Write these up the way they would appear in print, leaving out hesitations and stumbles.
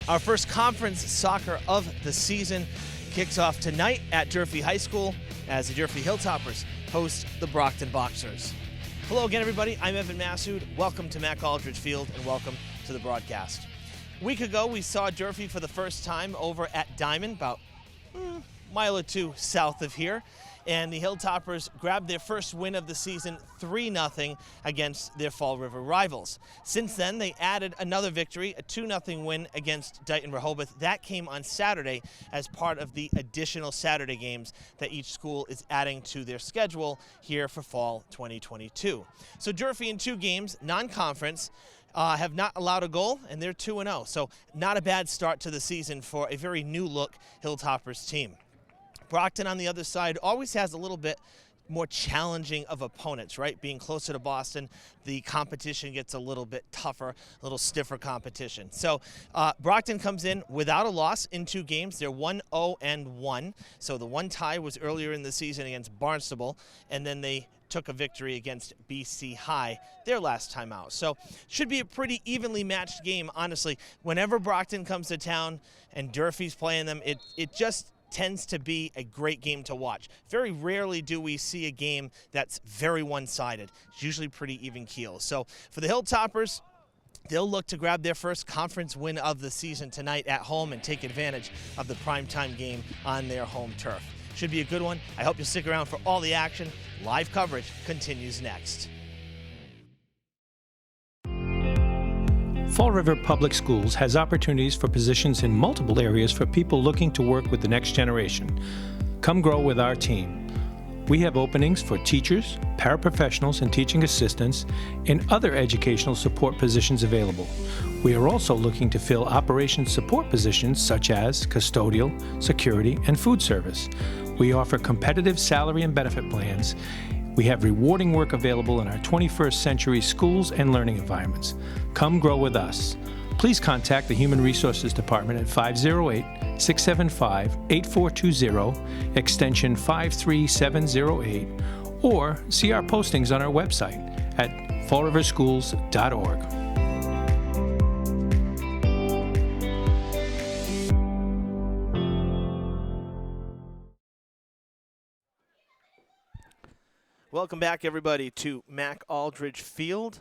Our first conference soccer of the season kicks off tonight at Durfee High School as the Durfee Hilltoppers host the Brockton Boxers. Hello again, everybody. I'm Evan Massoud. Welcome to Mac Aldridge Field and welcome to the broadcast. A week ago, we saw Durfee for the first time over at Diamond, about a mile or two south of here. And the Hilltoppers grabbed their first win of the season, 3-0 against their Fall River rivals. Since then, they added another victory, a 2-0 win against Dighton-Rehoboth. That came on Saturday as part of the additional Saturday games that each school is adding to their schedule here for Fall 2022. So Durfee in 2 games, non-conference, have not allowed a goal, and they're 2-0. So not a bad start to the season for a very new-look Hilltoppers team. Brockton on the other side always has a little bit more challenging of opponents, right? Being closer to Boston, the competition gets a little bit tougher, a little stiffer competition. So Brockton comes in without a loss in 2 games. They're 1-0-1. So the one tie was earlier in the season against Barnstable, and then they took a victory against BC High their last time out. So should be a pretty evenly matched game, honestly. Whenever Brockton comes to town and Durfee's playing them, it just tends to be a great game to watch. Very rarely do we see a game that's very one-sided. It's usually pretty even keel. So for the Hilltoppers, they'll look to grab their first conference win of the season tonight at home and take advantage of the primetime game on their home turf. Should be a good one. I hope you'll stick around for all the action. Live coverage continues next. Fall River Public Schools has opportunities for positions in multiple areas for people looking to work with the next generation. Come grow with our team. We have openings for teachers, paraprofessionals, and teaching assistants, and other educational support positions available. We are also looking to fill operations support positions such as custodial, security, and food service. We offer competitive salary and benefit plans. We have rewarding work available in our 21st century schools and learning environments. Come grow with us. Please contact the Human Resources Department at 508-675-8420, extension 53708, or see our postings on our website at fallriverschools.org. Welcome back, everybody, to Mac Aldridge Field.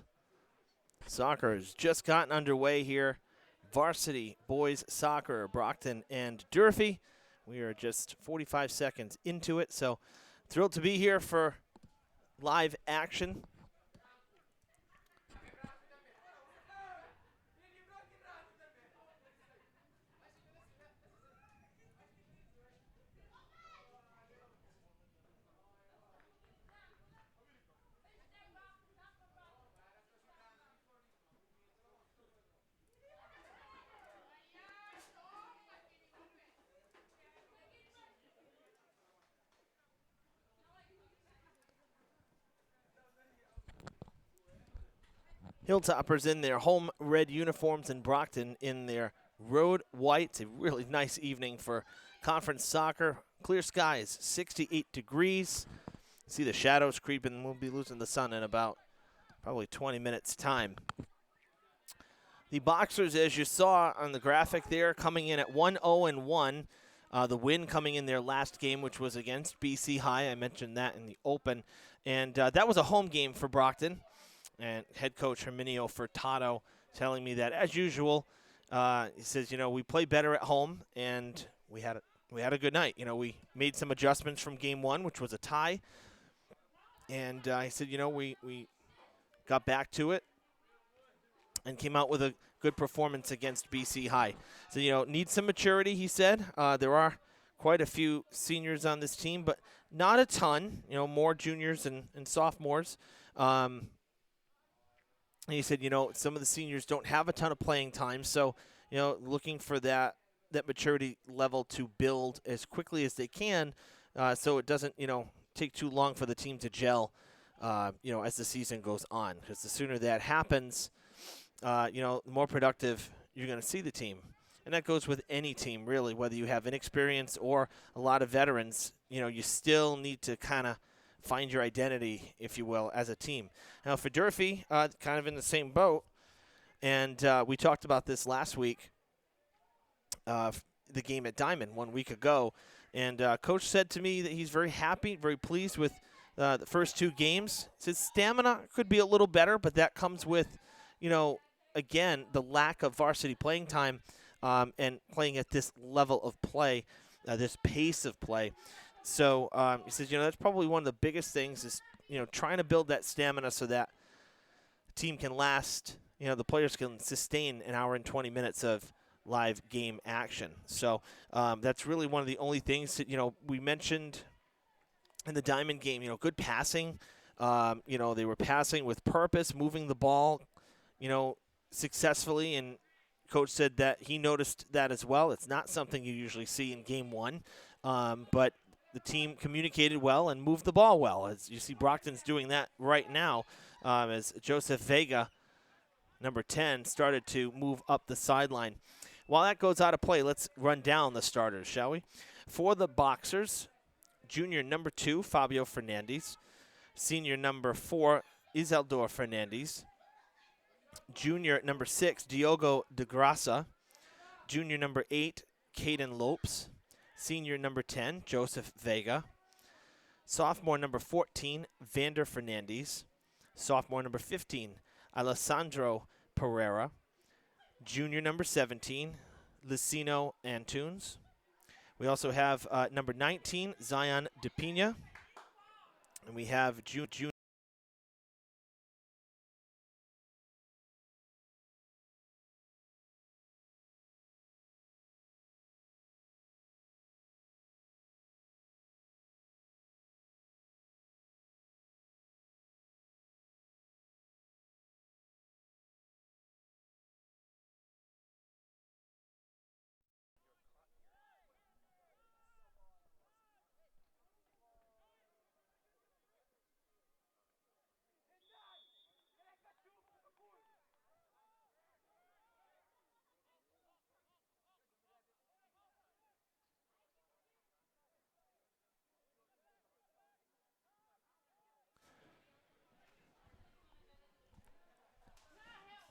Soccer has just gotten underway here. Varsity boys soccer, Brockton and Durfee. We are just 45 seconds into it, so thrilled to be here for live action. Hilltoppers in their home red uniforms and Brockton in their road white. It's a really nice evening for conference soccer. Clear skies, 68 degrees. See the shadows creeping. We'll be losing the sun in about probably 20 minutes time. The Boxers, as you saw on the graphic there, coming in at 1-0-1. The win coming in their last game, which was against BC High. I mentioned that in the open. And that was a home game for Brockton. And head coach Herminio Furtado telling me that, as usual, he says, we play better at home, and we had a good night. We made some adjustments from game 1, which was a tie. And he said, we got back to it and came out with a good performance against BC High. So, need some maturity, he said. There are quite a few seniors on this team, but not a ton, more juniors and sophomores. And he said, some of the seniors don't have a ton of playing time, so, looking for that maturity level to build as quickly as they can, so it doesn't, take too long for the team to gel, as the season goes on. Because the sooner that happens, the more productive you're going to see the team. And that goes with any team, really, whether you have inexperience or a lot of veterans. You still need to kind of find your identity, if you will, as a team. Now, for Durfee, kind of in the same boat, and we talked about this last week. the game at Diamond 1 week ago. And Coach said to me that he's very happy, very pleased with the first 2 games. His stamina could be a little better, but that comes with, again, the lack of varsity playing time and playing at this level of play, this pace of play. So he says, that's probably one of the biggest things is, trying to build that stamina so that the team can last, the players can sustain an hour and 20 minutes of live game action. So that's really one of the only things that, we mentioned in the Diamond game, good passing. They were passing with purpose, moving the ball, successfully. And Coach said that he noticed that as well. It's not something you usually see in game 1, but the team communicated well and moved the ball well. As you see, Brockton's doing that right now as Joseph Vega, number 10, started to move up the sideline. While that goes out of play, let's run down the starters, shall we? For the Boxers, junior number 2, Fabio Fernandez. Senior number 4, Isaldo Fernandez. Junior number 6, Diogo de Grassa. Junior number 8, Caden Lopes. Senior number 10, Joseph Vega. Sophomore number 14, Vander Fernandez. Sophomore number 15, Alessandro Pereira. Junior number 17, Licino Antunes. We also have number 19, Zion DePina. And we have junior.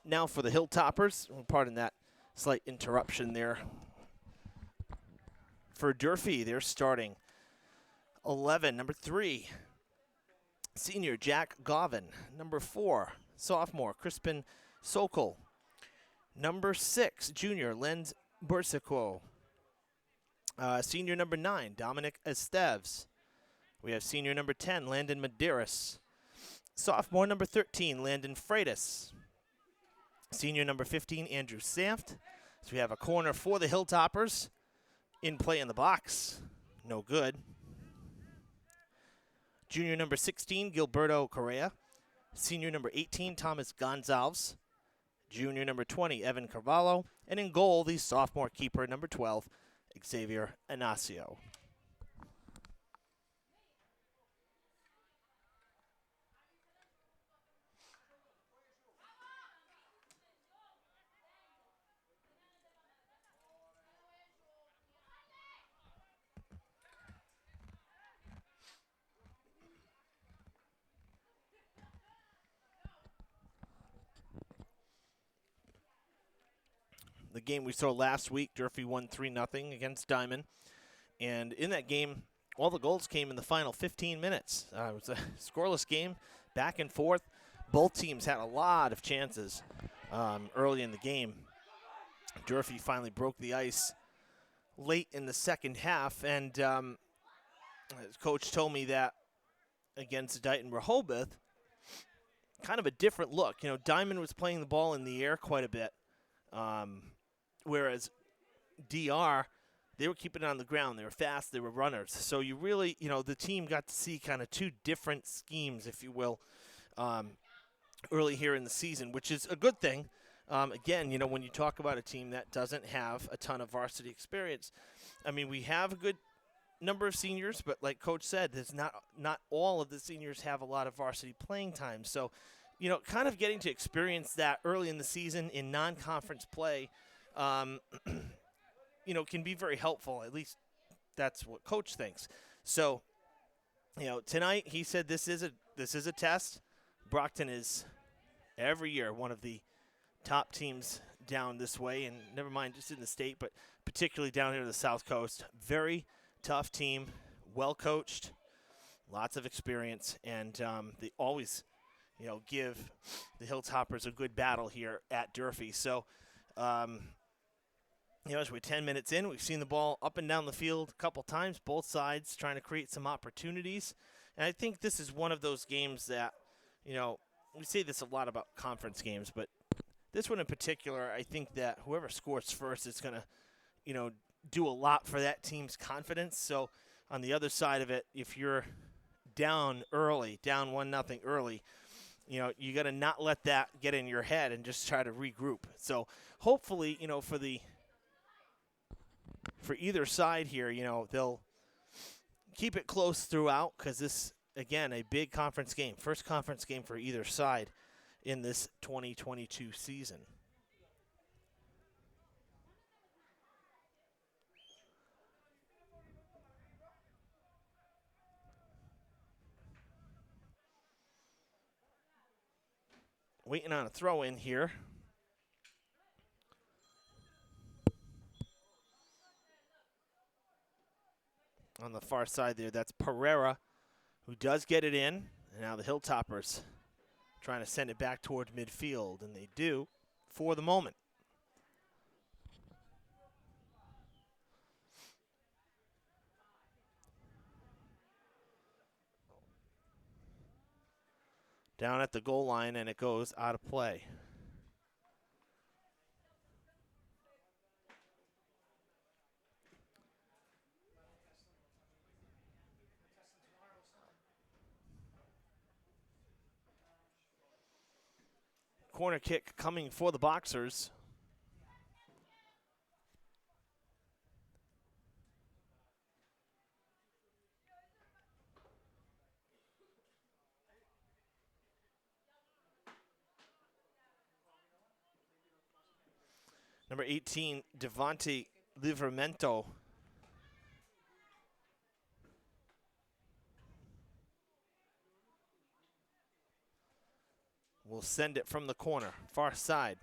Now for the Hilltoppers, pardon that slight interruption there. For Durfee, they're starting 11, number 3, senior Jack Govin. Number 4, sophomore Crispin Sokol. Number 6, junior Lenz Bursico. Senior number 9, Dominic Esteves. We have senior number 10, Landon Medeiros. Sophomore number 13, Landon Freitas. Senior number 15, Andrew Sanft. So we have a corner for the Hilltoppers. In play in the box. No good. Junior number 16, Gilberto Correa. Senior number 18, Thomas Gonzalez. Junior number 20, Evan Carvalho. And in goal, the sophomore keeper, number 12, Xavier Inacio. The game we saw last week, Durfee won 3-0 against Diamond. And in that game, all the goals came in the final 15 minutes. It was a scoreless game, back and forth. Both teams had a lot of chances early in the game. Durfee finally broke the ice late in the second half. And his coach told me that against Dighton Rehoboth, kind of a different look. Diamond was playing the ball in the air quite a bit. Whereas DR, they were keeping it on the ground. They were fast. They were runners. So you really, the team got to see kind of 2 different schemes, if you will, early here in the season, which is a good thing. Again, when you talk about a team that doesn't have a ton of varsity experience, I mean, we have a good number of seniors, but like Coach said, there's not all of the seniors have a lot of varsity playing time. So, kind of getting to experience that early in the season in non-conference play, can be very helpful. At least that's what Coach thinks. So, tonight he said this is a test. Brockton is every year one of the top teams down this way, and never mind just in the state, but particularly down here to the South Coast. Very tough team, well coached, lots of experience, and they always, give the Hilltoppers a good battle here at Durfee. So, as we're 10 minutes in, we've seen the ball up and down the field a couple times, both sides trying to create some opportunities. And I think this is one of those games that, we say this a lot about conference games, but this one in particular, I think that whoever scores first is going to, do a lot for that team's confidence. So on the other side of it, if you're down early, down 1-0 early, you got to not let that get in your head and just try to regroup. So hopefully, for either side here, they'll keep it close throughout, because this, again, a big conference game. First conference game for either side in this 2022 season. Waiting on a throw in here. On the far side there, that's Pereira, who does get it in. And now the Hilltoppers trying to send it back towards midfield, and they do for the moment. Down at the goal line, and it goes out of play. Corner kick coming for the Boxers. Number 18, Devontae Livramento. Will send it from the corner, far side.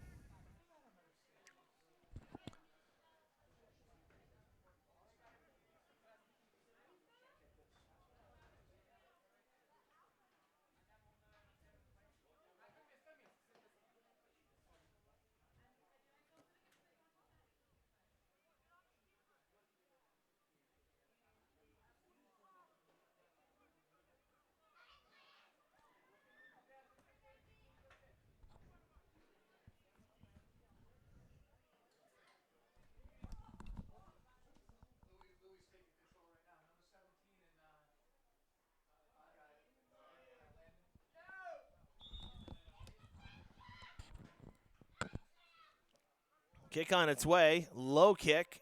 Kick on its way, low kick.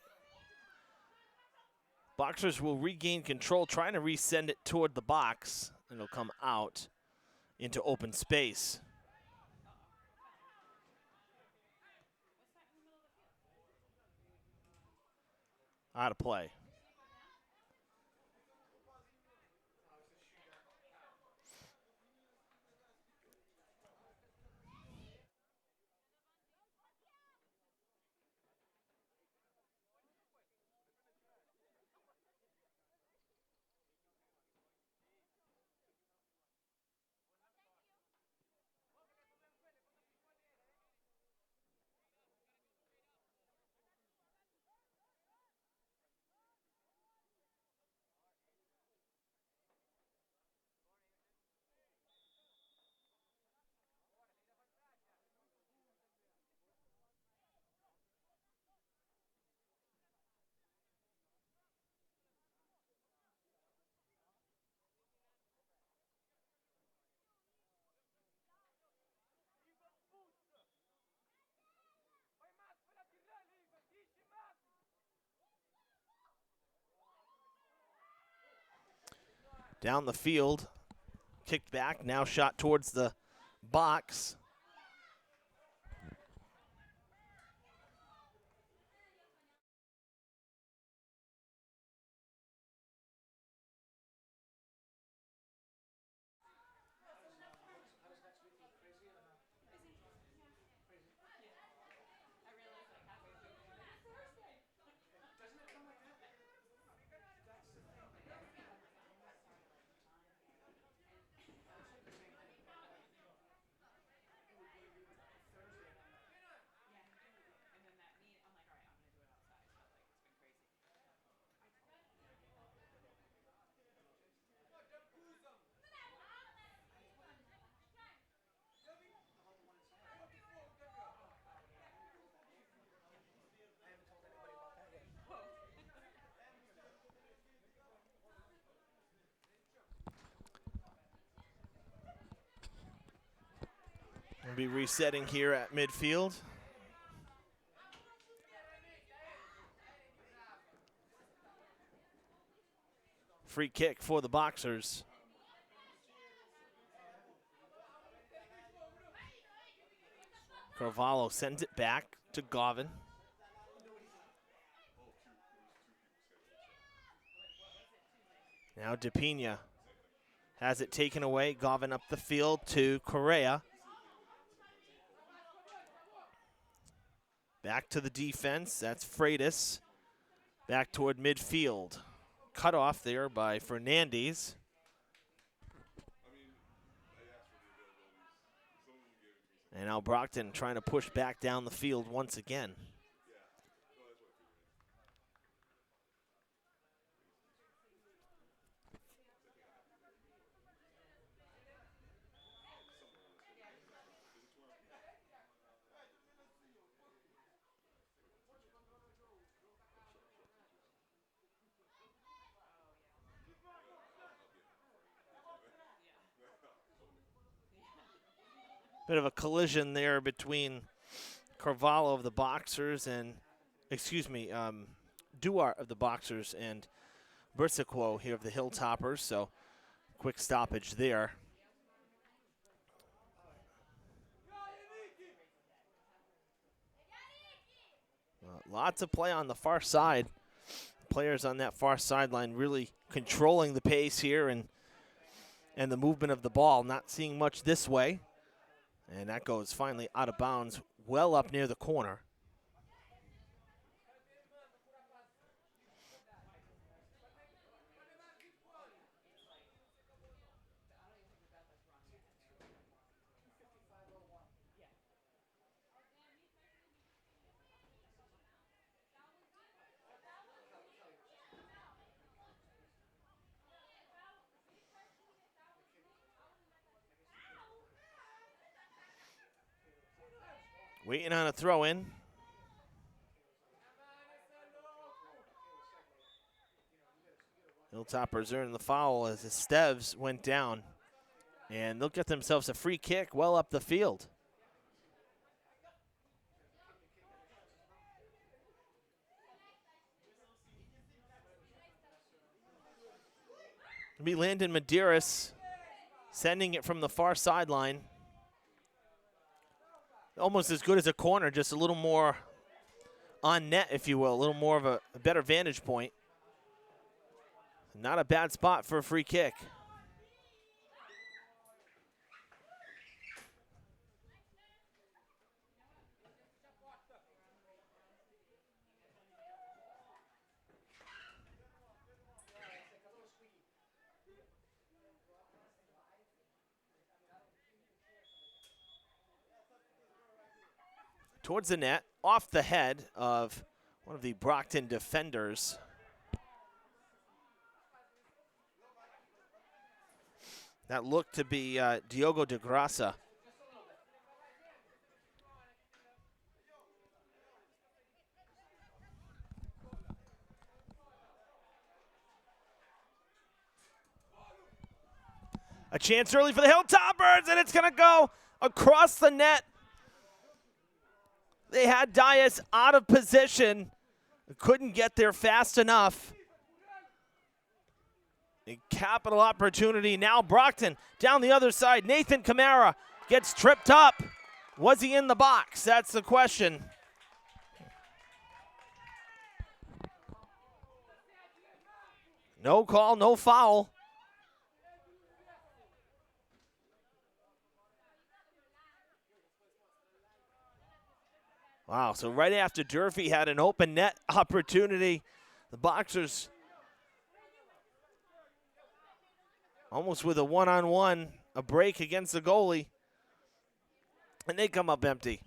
Boxers will regain control, trying to resend it toward the box, and it'll come out into open space. Out of play. Down the field, kicked back, now shot towards the box. Be resetting here at midfield. Free kick for the Boxers. Carvalho sends it back to Gavin. Now DePina has it taken away. Gavin up the field to Correa. Back to the defense. That's Freitas. Back toward midfield. Cut off there by Fernandez. And now Brockton trying to push back down the field once again. Bit of a collision there between Carvalho of the Boxers and, Duarte of the Boxers and Bersequo here of the Hilltoppers. So quick stoppage there. Lots of play on the far side. Players on that far sideline really controlling the pace here and the movement of the ball. Not seeing much this way. And that goes finally out of bounds, well up near the corner. Waiting on a throw-in. Hilltoppers earn the foul as Esteves went down. And they'll get themselves a free kick well up the field. It'll be Landon Medeiros sending it from the far sideline. Almost as good as a corner, just a little more on net, if you will, a little more of a better vantage point. Not a bad spot for a free kick. Towards the net, off the head of one of the Brockton defenders. That looked to be Diogo de Graça. A chance early for the Hilltoppers, and it's going to go across the net. They had Dias out of position. Couldn't get there fast enough. A capital opportunity. Now Brockton down the other side. Nathan Camara gets tripped up. Was he in the box? That's the question. No call, no foul. Wow, so right after Durfee had an open net opportunity, the Boxers almost with a one-on-one, a break against the goalie, and they come up empty.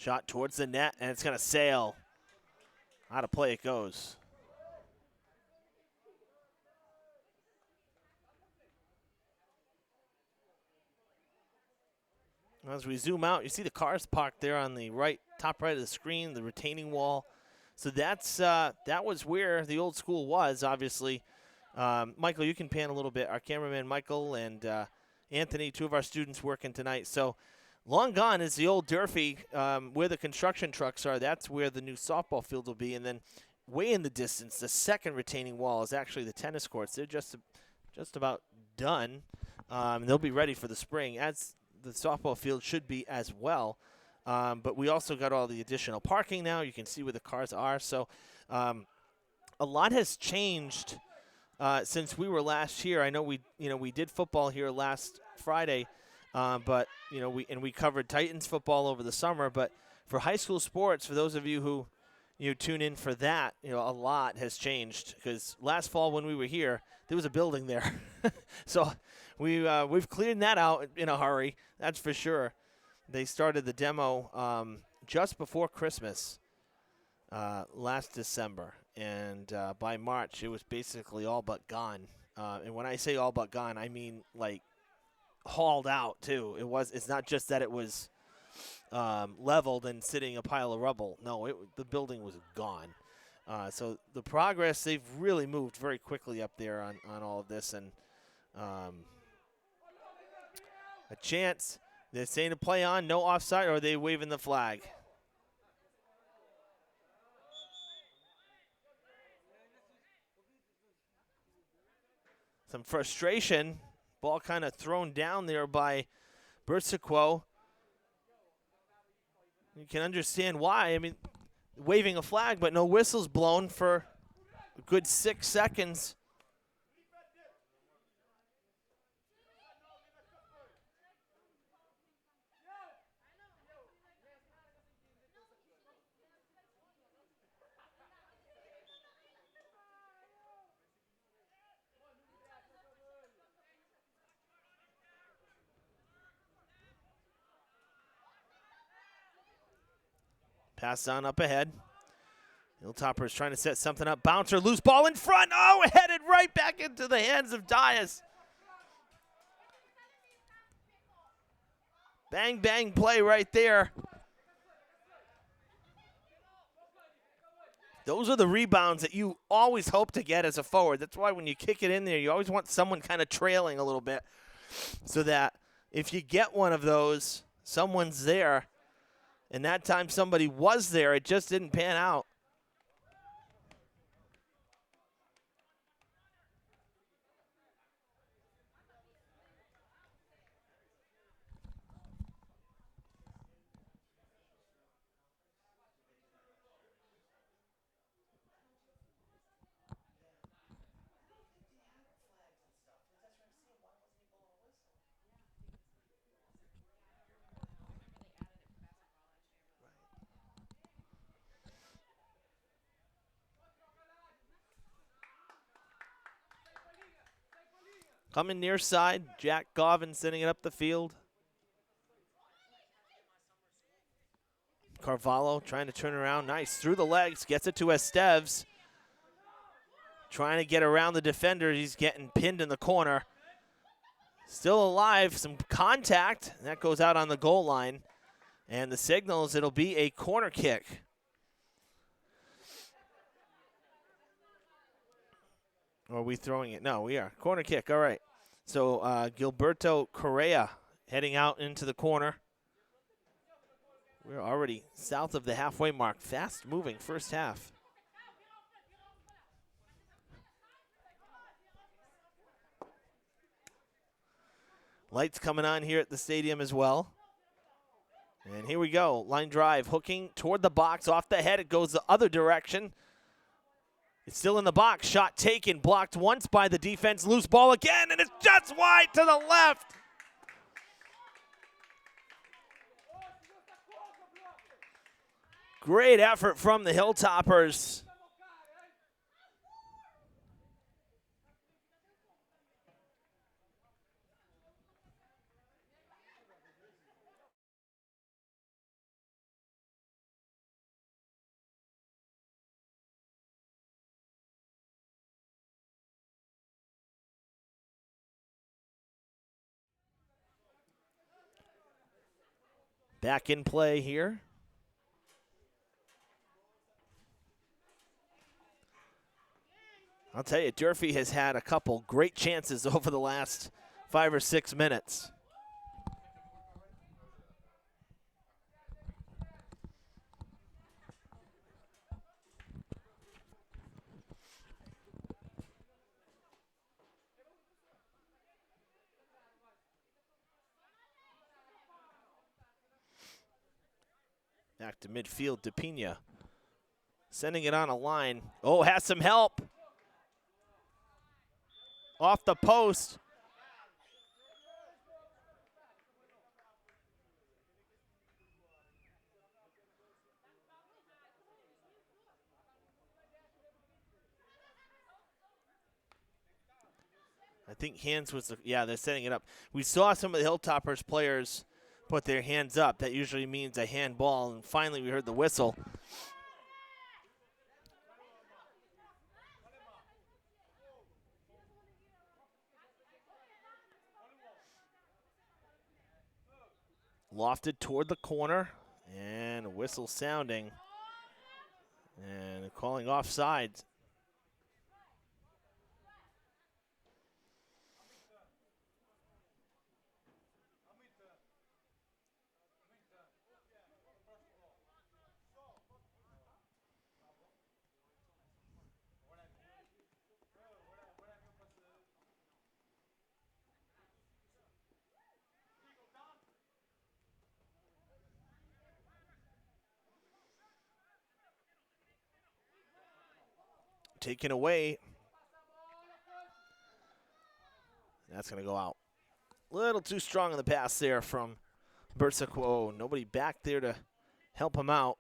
Shot towards the net, and it's going to sail. Out of play it goes. As we zoom out, you see the cars parked there on the right, top right of the screen, the retaining wall. So that's that was where the old school was, obviously. Michael, you can pan a little bit. Our cameraman, Michael, and Anthony, two of our students working tonight. So long gone is the old Durfee, where the construction trucks are. That's where the new softball field will be. And then way in the distance, the second retaining wall is actually the tennis courts. They're just about done. They'll be ready for the spring, as the softball field should be as well. But we also got all the additional parking now. You can see where the cars are. So a lot has changed since we were last here. I know we did football here last Friday, but we covered Titans football over the summer. But for high school sports, for those of you who tune in for that, a lot has changed, because last fall when we were here, there was a building there. So we've cleared that out in a hurry, that's for sure. They started the demo just before Christmas last December, and by March it was basically all but gone. And when I say all but gone, I mean like hauled out too. It's not just that it was leveled and sitting a pile of rubble. No, the building was gone. So the progress, they've really moved very quickly up there on all of this. And a chance. They're saying to play on, no offside, or are they waving the flag? Some frustration. Ball kind of thrown down there by Bersequo. You can understand why. I mean, waving a flag, but no whistles blown for a good 6 seconds. Pass on up ahead. Hilltopper is trying to set something up. Bouncer, loose ball in front. Oh, headed right back into the hands of Dias. Bang, bang play right there. Those are the rebounds that you always hope to get as a forward. That's why when you kick it in there, you always want someone kind of trailing a little bit, so that if you get one of those, someone's there. And that time somebody was there. It just didn't pan out. Coming near side, Jack Govin sending it up the field. Carvalho trying to turn around. Nice. Through the legs. Gets it to Esteves. Trying to get around the defender. He's getting pinned in the corner. Still alive. Some contact. And that goes out on the goal line. And the signals, it'll be a corner kick. Or are we throwing it? No, we are. Corner kick. All right. So Gilberto Correa heading out into the corner. We're already south of the halfway mark. Fast moving first half. Lights coming on here at the stadium as well. And here we go. Line drive, hooking toward the box. Off the head, it goes the other direction. It's still in the box. Shot taken. Blocked once by the defense. Loose ball again, and it's just wide to the left. Great effort from the Hilltoppers. back in play here. I'll tell you, Durfee has had a couple great chances over the last 5 or 6 minutes. Back to midfield, DePina. Sending it on a line. Oh, has some help. Off the post. I think hands was, yeah, they're setting it up. We saw some of the Hilltoppers players put their hands up. That usually means a handball, and finally we heard the whistle. Lofted toward the corner, and a whistle sounding, and calling offside. Taken away. That's going to go out. A little too strong in the pass there from Bersaquo. Nobody back there to help him out.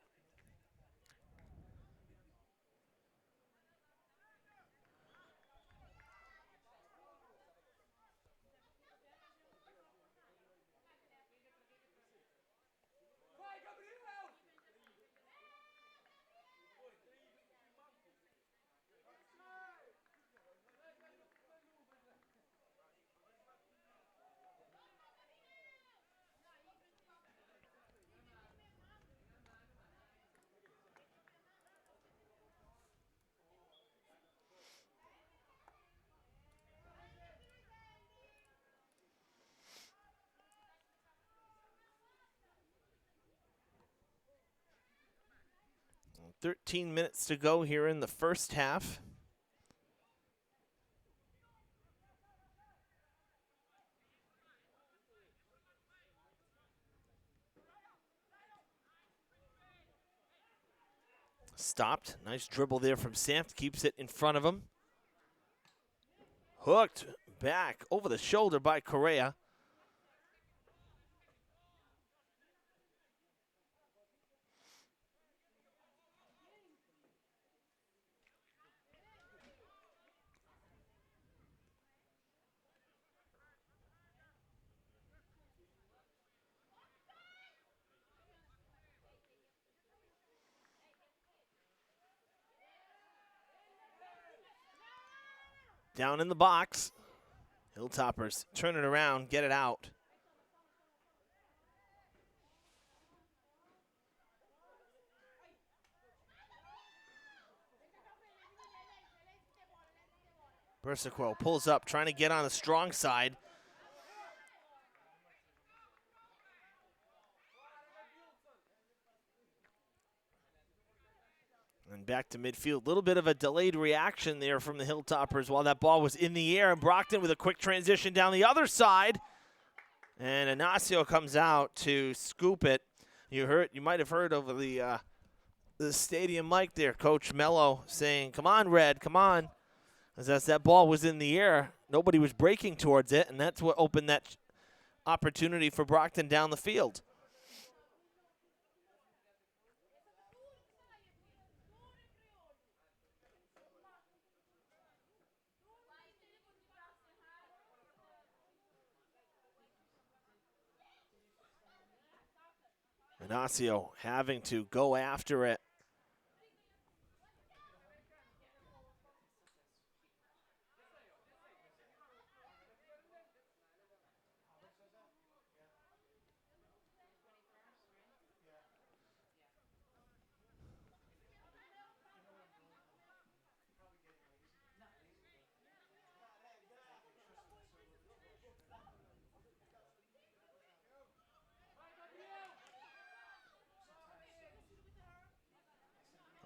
And 13 minutes to go here in the first half. Stopped. Nice dribble there from Sampt. Keeps it in front of him. Hooked back over the shoulder by Correa. Down in the box. Hilltoppers turn it around, get it out. Bersaquo pulls up, trying to get on the strong side. And back to midfield. A little bit of a delayed reaction there from the Hilltoppers while that ball was in the air. And Brockton with a quick transition down the other side. And Ignacio comes out to scoop it. You might have heard over the stadium mic there, Coach Mello saying, "Come on, Red, come on." As that ball was in the air, nobody was breaking towards it, and that's what opened that opportunity for Brockton down the field. Ignacio having to go after it.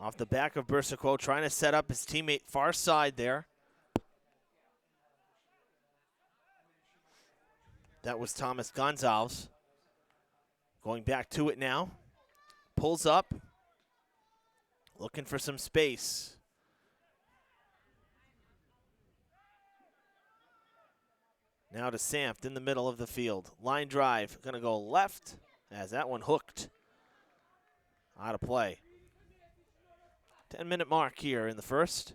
Off the back of Bersico, trying to set up his teammate far side there. That was Thomas Gonzalez. Going back to it now. Pulls up. Looking for some space. Now to Samft in the middle of the field. Line drive, gonna go left as that one hooked. Out of play. 10-minute mark here in the first.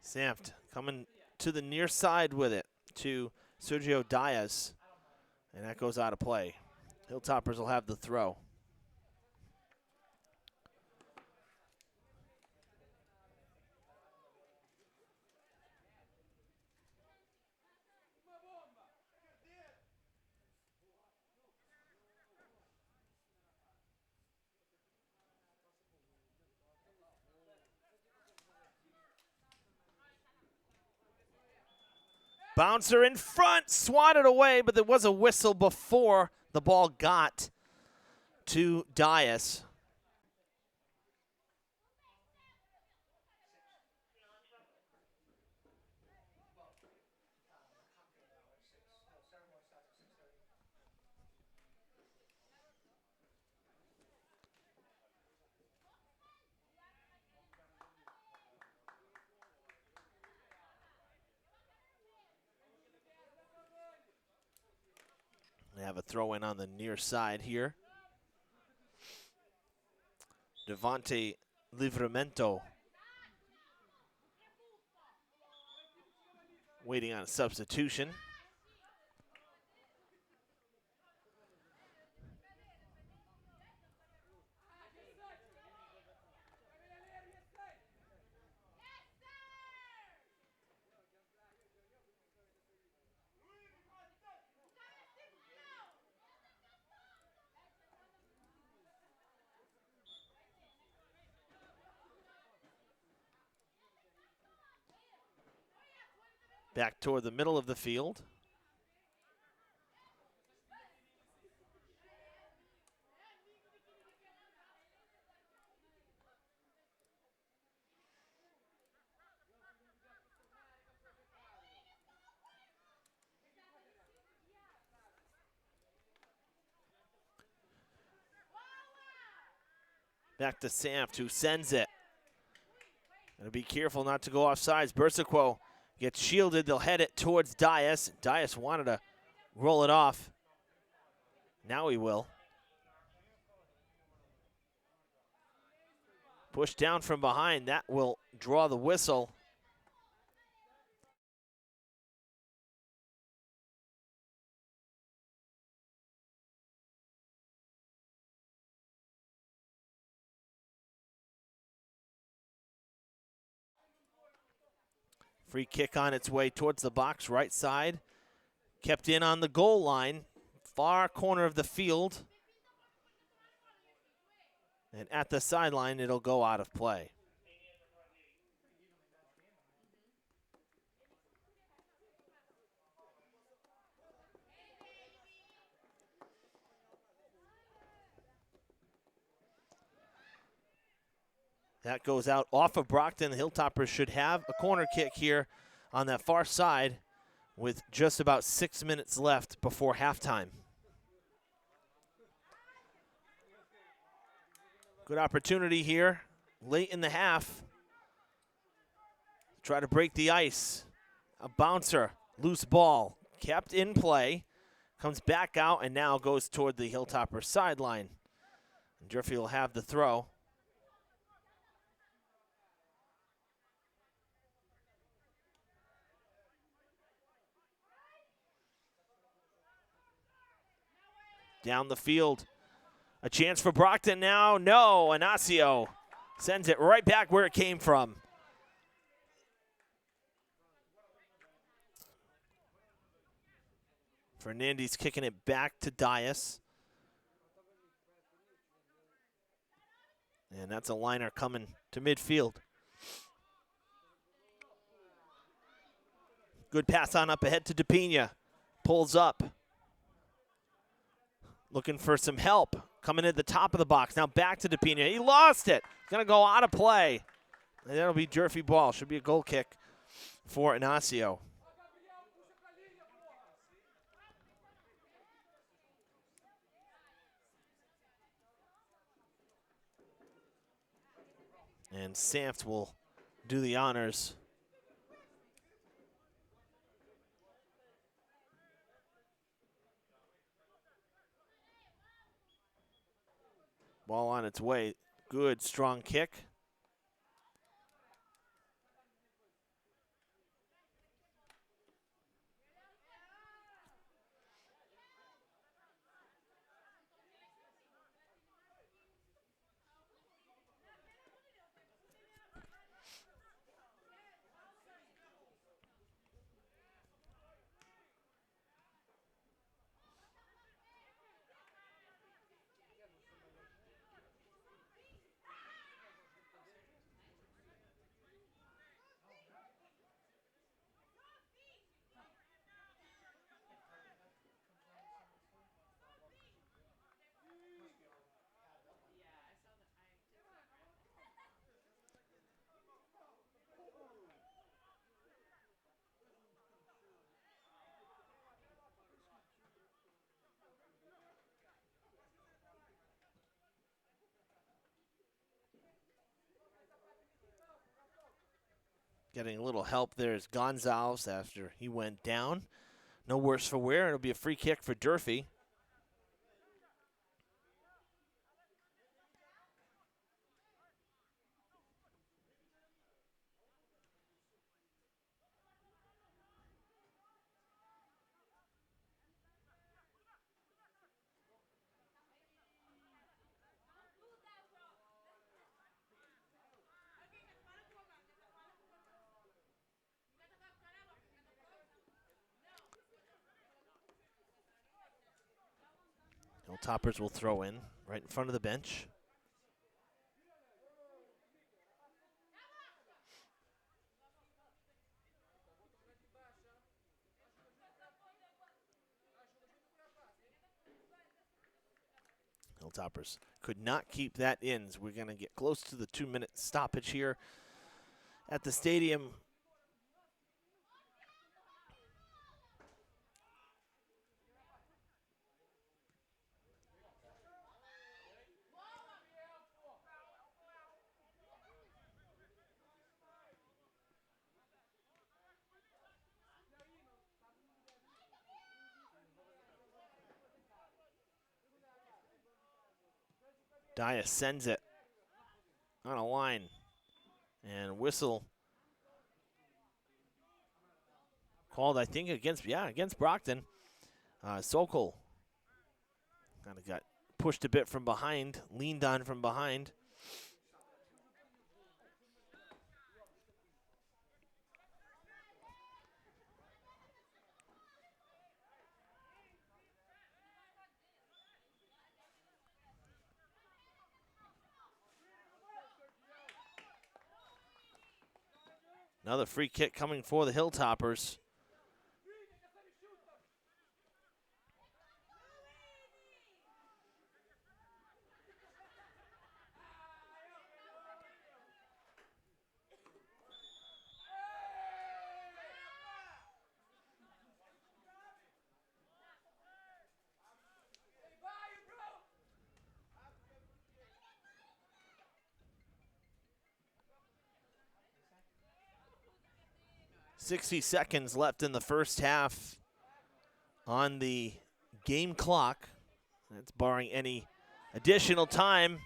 Samft coming to the near side with it to Sergio Diaz, and that goes out of play. Hilltoppers will have the throw. Bouncer in front, swatted away, but there was a whistle before the ball got to Diaz. They have a throw in on the near side here. Devontae Livramento waiting on a substitution. Back toward the middle of the field. Back to Samft, who sends it. Gotta be careful not to go off sides. Bersico gets shielded. They'll head it towards Diaz. Diaz wanted to roll it off. Now he will. Push down from behind. That will draw the whistle. Free kick on its way towards the box, right side. Kept in on the goal line, far corner of the field. And at the sideline, it'll go out of play. That goes out off of Brockton. The Hilltoppers should have a corner kick here on that far side with just about 6 minutes left before halftime. Good opportunity here late in the half. Try to break the ice. A bouncer, loose ball, kept in play, comes back out and now goes toward the Hilltopper sideline. And Durfee will have the throw. Down the field. A chance for Brockton now. No, Inacio Sends it right back where it came from. Fernandez kicking it back to Dias. And that's a liner coming to midfield. Good pass on up ahead to DePina. Pulls up. Looking for some help. Coming in the top of the box. Now back to DePina. He lost it. Going to go out of play. And that'll be Durfee ball. Should be a goal kick for Inacio. And Samft will do the honors. Ball on its way. Good, strong kick. Getting a little help there is Gonzalez after he went down. No worse for wear. It'll be a free kick for Durfee. Hilltoppers will throw in right in front of the bench. Hilltoppers could not keep that in. So we're going to get close to the 2-minute stoppage here at the stadium. Dias sends it on a line, and whistle called, I think, against Brockton. Sokol kind of got pushed a bit from behind, leaned on from behind. Another free kick coming for the Hilltoppers. .60 seconds left in the first half on the game clock. That's barring any additional time.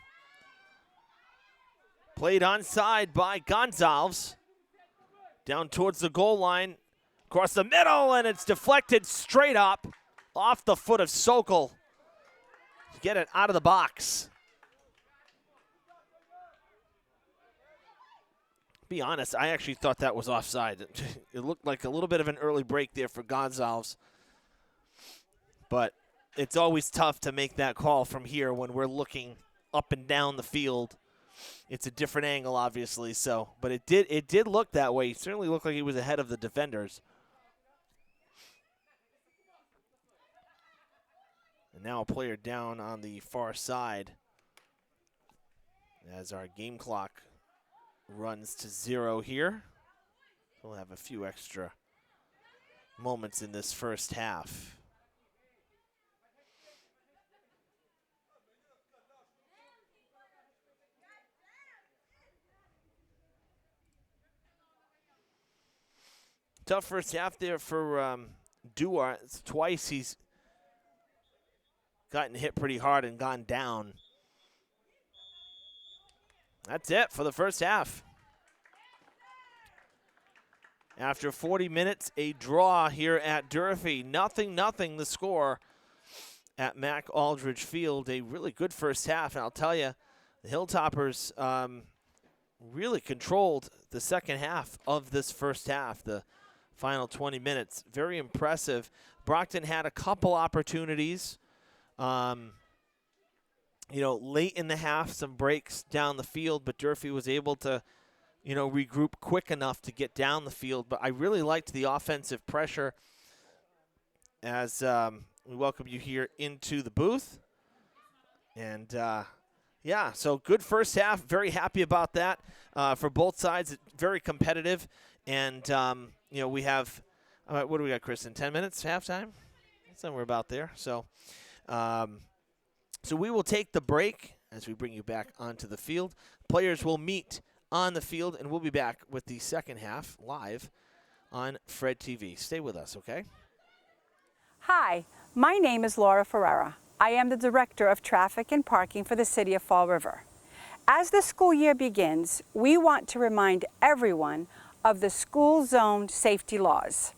Played onside by Gonzalez. Down towards the goal line. Across the middle, and it's deflected straight up off the foot of Sokol to get it out of the box. be honest, I actually thought that was offside. It looked like a little bit of an early break there for Gonzalez. But it's always tough to make that call from here when we're looking up and down the field. It's a different angle, obviously. So, but it did look that way. It certainly looked like he was ahead of the defenders. And now a player down on the far side as our game clock runs to 0 here. We'll have a few extra moments in this first half. Tough first half there for Duarte. Twice he's gotten hit pretty hard and gone down. That's it for the first half. After 40 minutes, a draw here at Durfee. 0-0 the score at Mac Aldridge Field. A really good first half, and I'll tell you, the Hilltoppers really controlled the second half of this first half. The final 20 minutes, very impressive. Brockton had a couple opportunities. Late in the half, some breaks down the field, but Durfee was able to, regroup quick enough to get down the field. But I really liked the offensive pressure as we welcome you here into the booth. And, so good first half. Very happy about that for both sides. Very competitive. And, we have, what do we got, Kristen? 10 minutes, halftime? Somewhere about there. So we will take the break as we bring you back onto the field. Players will meet on the field, and we'll be back with the second half live on Fred TV. Stay with us, okay? Hi, my name is Laura Ferreira. I am the Director of Traffic and Parking for the City of Fall River. As the school year begins, we want to remind everyone of the school zone safety laws.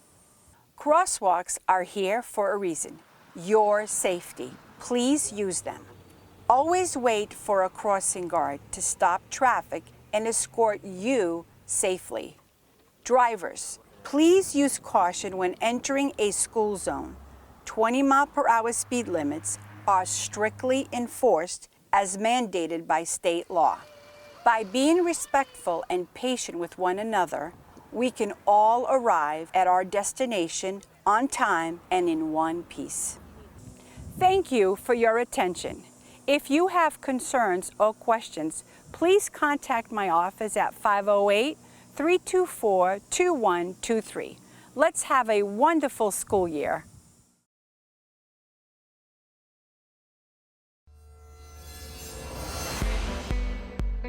Crosswalks are here for a reason, your safety. Please use them. Always wait for a crossing guard to stop traffic and escort you safely. Drivers, please use caution when entering a school zone. 20-mile-per-hour speed limits are strictly enforced as mandated by state law. By being respectful and patient with one another, we can all arrive at our destination on time and in one piece. Thank you for your attention. If you have concerns or questions, please contact my office at 508-324-2123. Let's have a wonderful school year.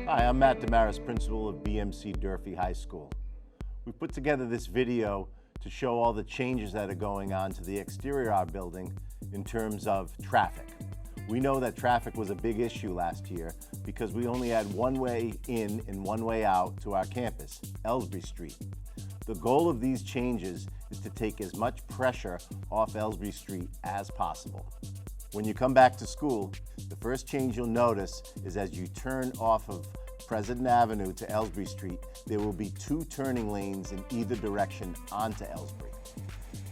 Hi, I'm Matt Damaris, principal of BMC Durfee High School. We put together this video to show all the changes that are going on to the exterior of our building in terms of traffic. We know that traffic was a big issue last year because we only had one way in and one way out to our campus, Ellsbury Street. The goal of these changes is to take as much pressure off Ellsbury Street as possible. When you come back to school, the first change you'll notice is as you turn off of President Avenue to Ellsbury Street, there will be 2 turning lanes in either direction onto Ellsbury.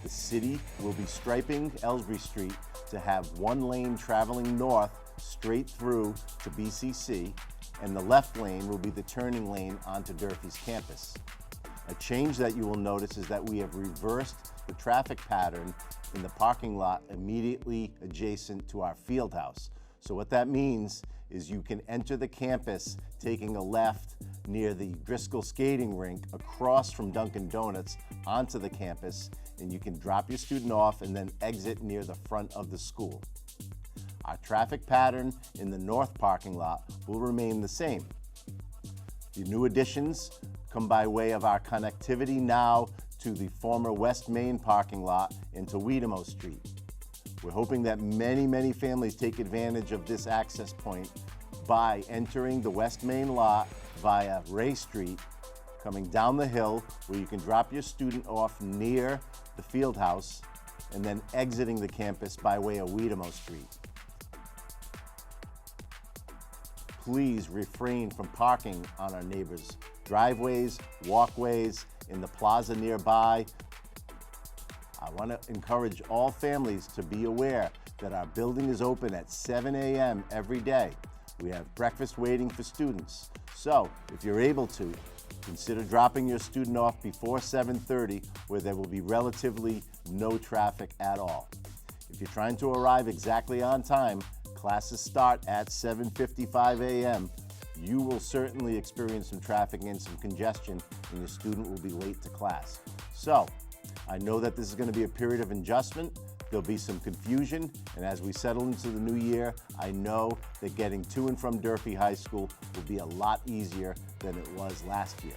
The city will be striping Ellsbury Street to have 1 lane traveling north straight through to BCC, and the left lane will be the turning lane onto Durfee's campus. A change that you will notice is that we have reversed the traffic pattern in the parking lot immediately adjacent to our field house. So what that means is you can enter the campus taking a left near the Driscoll skating rink across from Dunkin' Donuts onto the campus, and you can drop your student off and then exit near the front of the school. Our traffic pattern in the north parking lot will remain the same. The new additions come by way of our connectivity now to the former West Main parking lot into Wiedemo Street. We're hoping that many families take advantage of this access point by entering the West Main lot via Ray Street, coming down the hill where you can drop your student off near the field house, and then exiting the campus by way of Wiedemo Street. Please refrain from parking on our neighbors' driveways, walkways, in the plaza nearby. I want to encourage all families to be aware that our building is open at 7 a.m. every day. We have breakfast waiting for students. So if you're able to, consider dropping your student off before 7:30, where there will be relatively no traffic at all. If you're trying to arrive exactly on time, classes start at 7:55 a.m. You will certainly experience some traffic and some congestion, and your student will be late to class. So I know that this is going to be a period of adjustment. There'll be some confusion, and as we settle into the new year, I know that getting to and from Durfee High School will be a lot easier than it was last year.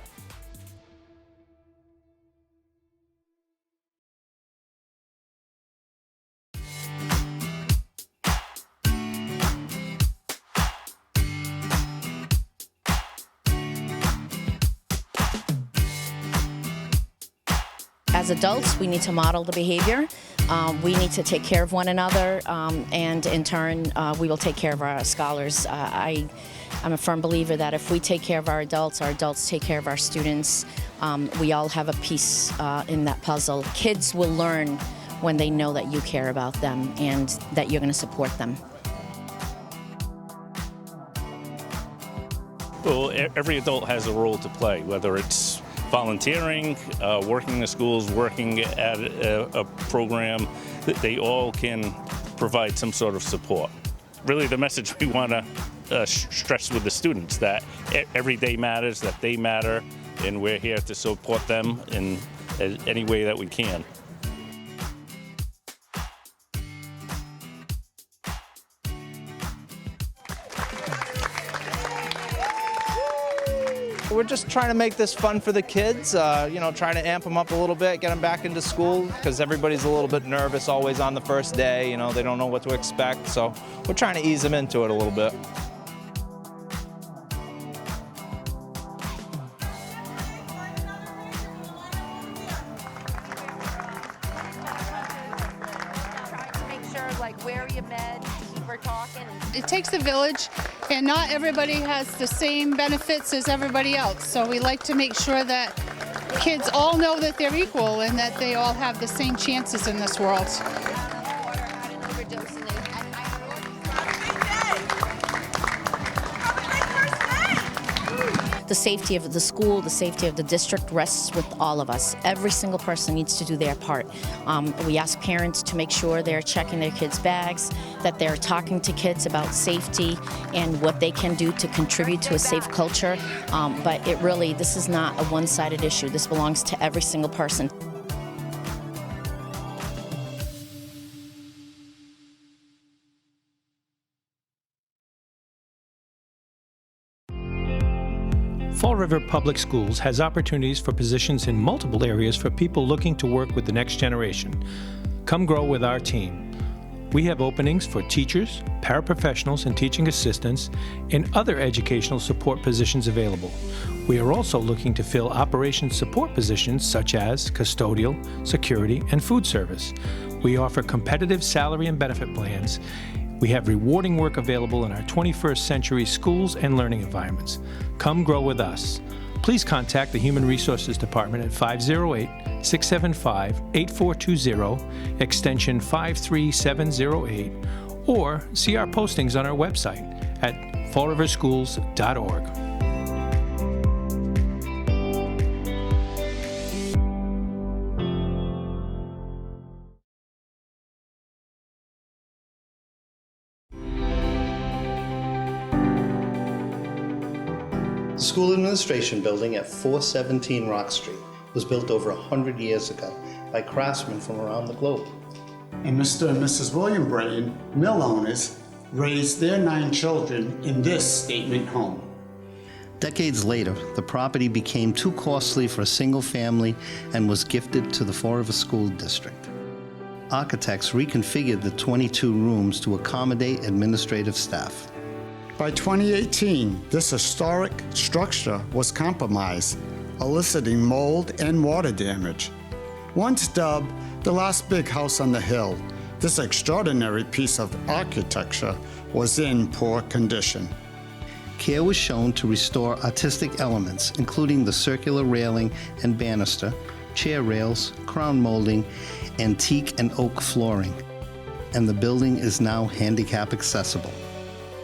As adults, we need to model the behavior. We need to take care of one another, and in turn, we will take care of our scholars. I'm a firm believer that if we take care of our adults take care of our students. We all have a piece in that puzzle. Kids will learn when they know that you care about them and that you're going to support them. Well, every adult has a role to play, whether it's volunteering, working in the schools, working at a program, that they all can provide some sort of support. Really, the message we want to stress with the students, that every day matters, that they matter, and we're here to support them in any way that we can. We're just trying to make this fun for the kids, trying to amp them up a little bit, get them back into school, because everybody's a little bit nervous always on the first day, they don't know what to expect, so we're trying to ease them into it a little bit. Where you met, we're talking. It takes a village, and not everybody has the same benefits as everybody else. So we like to make sure that kids all know that they're equal and that they all have the same chances in this world. The safety of the school, the safety of the district rests with all of us. Every single person needs to do their part. We ask parents to make sure they're checking their kids' bags, that they're talking to kids about safety and what they can do to contribute to a safe culture. But this is not a one-sided issue. This belongs to every single person. Fall River Public Schools has opportunities for positions in multiple areas for people looking to work with the next generation. Come grow with our team. We have openings for teachers, paraprofessionals, and teaching assistants, and other educational support positions available. We are also looking to fill operations support positions such as custodial, security, and food service. We offer competitive salary and benefit plans. We have rewarding work available in our 21st century schools and learning environments. Come grow with us. Please contact the Human Resources Department at 508-675-8420, extension 53708, or see our postings on our website at fallriverschools.org. The School Administration Building at 417 Rock Street was built over 100 years ago by craftsmen from around the globe. And Mr. and Mrs. William Brayton, mill owners, raised their 9 children in this statement home. Decades later, the property became too costly for a single family and was gifted to the Fall River School District. Architects reconfigured the 22 rooms to accommodate administrative staff. By 2018, this historic structure was compromised, eliciting mold and water damage. Once dubbed the last big house on the hill, this extraordinary piece of architecture was in poor condition. Care was shown to restore artistic elements, including the circular railing and banister, chair rails, crown molding, antique and oak flooring. And the building is now handicap accessible.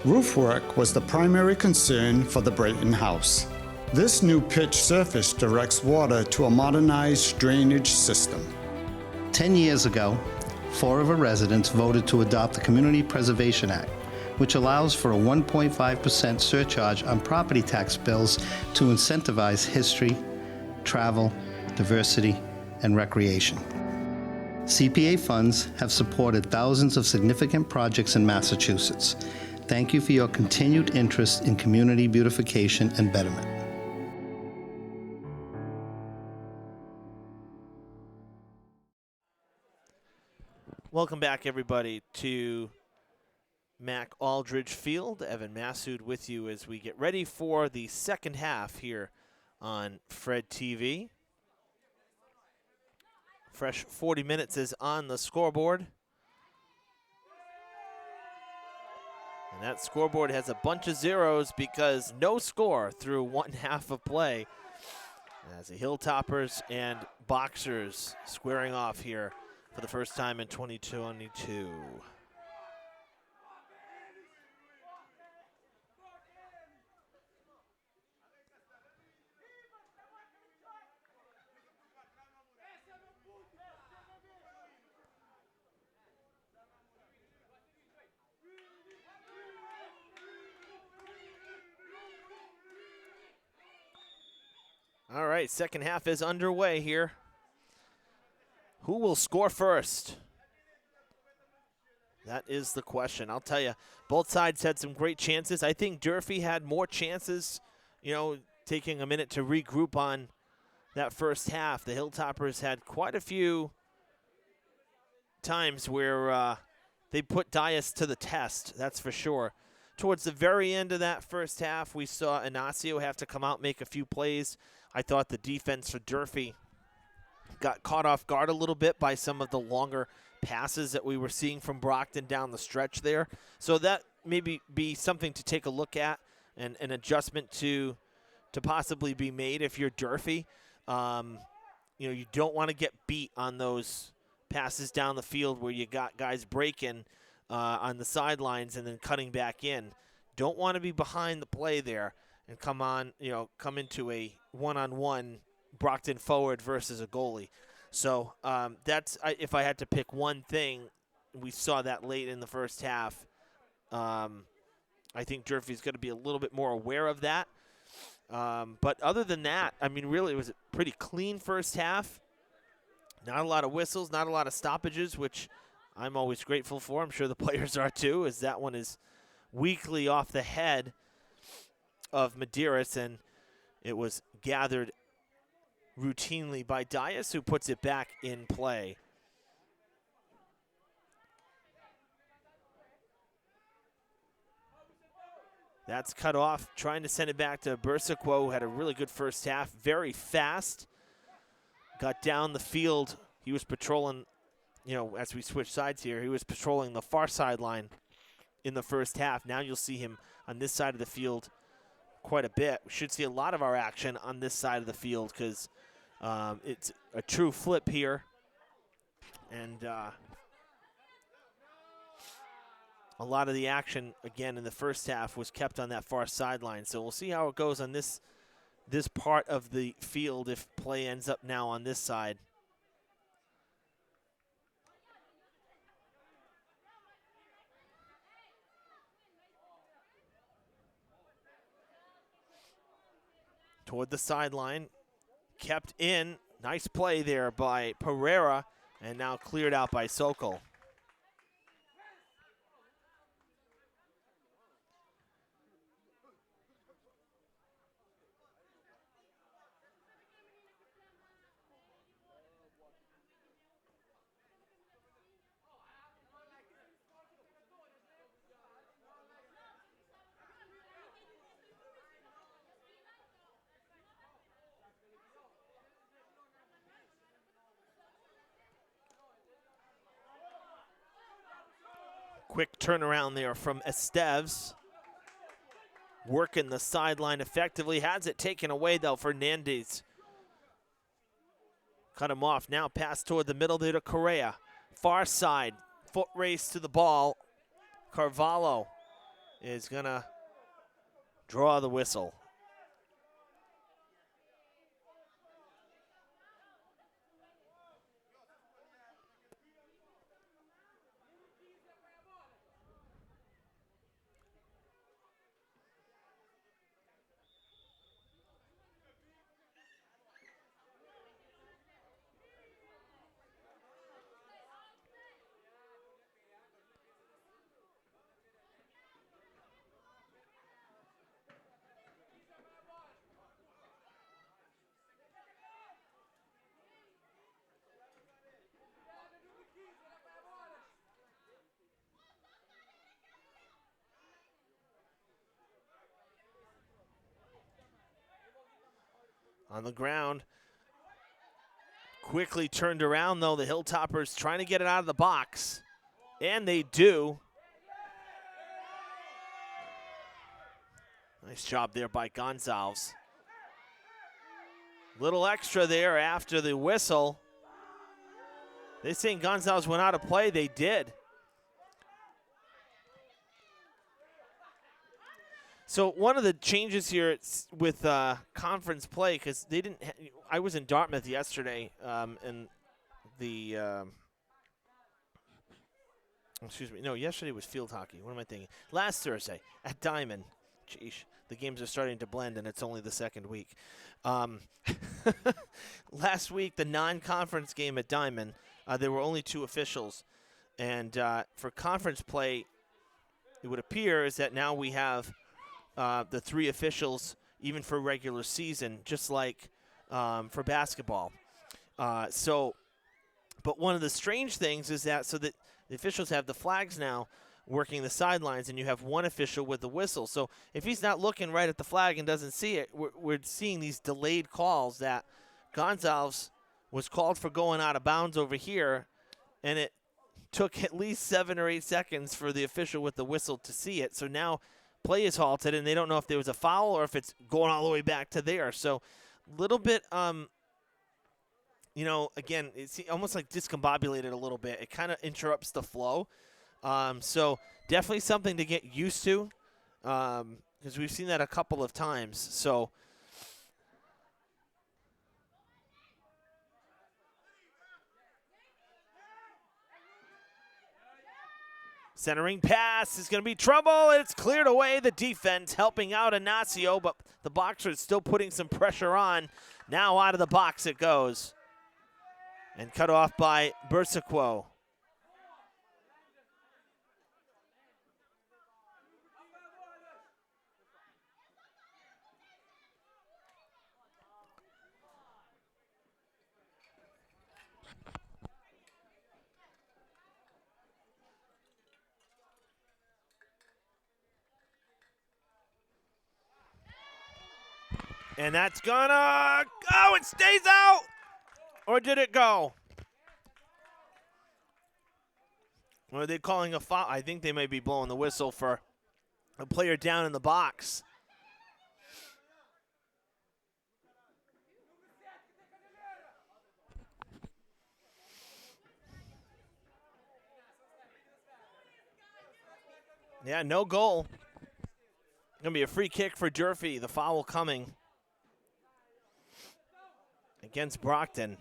Roof work was the primary concern for the Brayton House. This new pitch surface directs water to a modernized drainage system. 10 years ago, Fall River residents voted to adopt the Community Preservation Act, which allows for a 1.5% surcharge on property tax bills to incentivize history, travel, diversity, and recreation. CPA funds have supported thousands of significant projects in Massachusetts. Thank you for your continued interest in community beautification and betterment. Welcome back, everybody, to Mac Aldridge Field. Evan Massoud with you as we get ready for the second half here on Fred TV. Fresh 40 minutes is on the scoreboard. And that scoreboard has a bunch of zeros because no score through one half of play as the Hilltoppers and Boxers squaring off here for the first time in 2022. All right, second half is underway here. Who will score first? That is the question. I'll tell you, both sides had some great chances. I think Durfee had more chances, taking a minute to regroup on that first half. The Hilltoppers had quite a few times where they put Dias to the test, that's for sure. Towards the very end of that first half, we saw Inacio have to come out, make a few plays. I thought the defense for Durfee got caught off guard a little bit by some of the longer passes that we were seeing from Brockton down the stretch there. So that maybe be something to take a look at and an adjustment to possibly be made if you're Durfee. You don't want to get beat on those passes down the field where you got guys breaking on the sidelines and then cutting back in. Don't want to be behind the play there and come into a one-on-one Brockton forward versus a goalie. So that's if I had to pick one thing, we saw that late in the first half. I think Durfee's going to be a little bit more aware of that. But other than that, really it was a pretty clean first half. Not a lot of whistles, not a lot of stoppages, which I'm always grateful for. I'm sure the players are too, as that one is weakly off the head of Medeiros, and it was gathered routinely by Dias, who puts it back in play. That's cut off, trying to send it back to Bersaquo, who had a really good first half, very fast. Got down the field. He was patrolling, as we switch sides here, he was patrolling the far sideline in the first half. Now you'll see him on this side of the field quite a bit. We should see a lot of our action on this side of the field because it's a true flip here. And a lot of the action, again, in the first half was kept on that far sideline. So we'll see how it goes on this part of the field if play ends up now on this side. Toward the sideline, kept in. Nice play there by Pereira, and now cleared out by Sokol. Quick turnaround there from Esteves. working the sideline effectively. Has it taken away, though, Fernandez. Cut him off. Now pass toward the middle there to Correa. Far side. Foot race to the ball. Carvalho is going to draw the whistle. On the ground. Quickly turned around, though. The Hilltoppers trying to get it out of the box. And they do. Nice job there by Gonzalez. Little extra there after the whistle. They saying Gonzalez went out of play. They did. So one of the changes here with conference play, because they didn't. I was in Dartmouth yesterday, and the excuse me, no, yesterday was field hockey. What am I thinking? Last Thursday at Diamond. Jeez, the games are starting to blend, and it's only the second week. Last week, the non-conference game at Diamond, there were only 2 officials, and for conference play, it would appear is that now we have the 3 officials, even for regular season, just like for basketball. But one of the strange things is that so that the officials have the flags now working the sidelines, and you have 1 official with the whistle. So if he's not looking right at the flag and doesn't see it, we're seeing these delayed calls that Gonzalez was called for going out of bounds over here, and it took at least 7 or 8 seconds for the official with the whistle to see it. So now play is halted, and they don't know if there was a foul or if it's going all the way back to there. So a little bit, again, it's almost like discombobulated a little bit. It kind of interrupts the flow. So definitely something to get used to, because we've seen that a couple of times. So centering pass is going to be trouble. It's cleared away. The defense helping out Ignacio, but the Boxers still putting some pressure on. Now out of the box it goes. And cut off by Bersaquo. And that's gonna go. It stays out. Or did it go? Or are they calling a foul? I think they may be blowing the whistle for a player down in the box. Yeah, no goal. Going to be a free kick for Durfee. The foul coming against Brockton.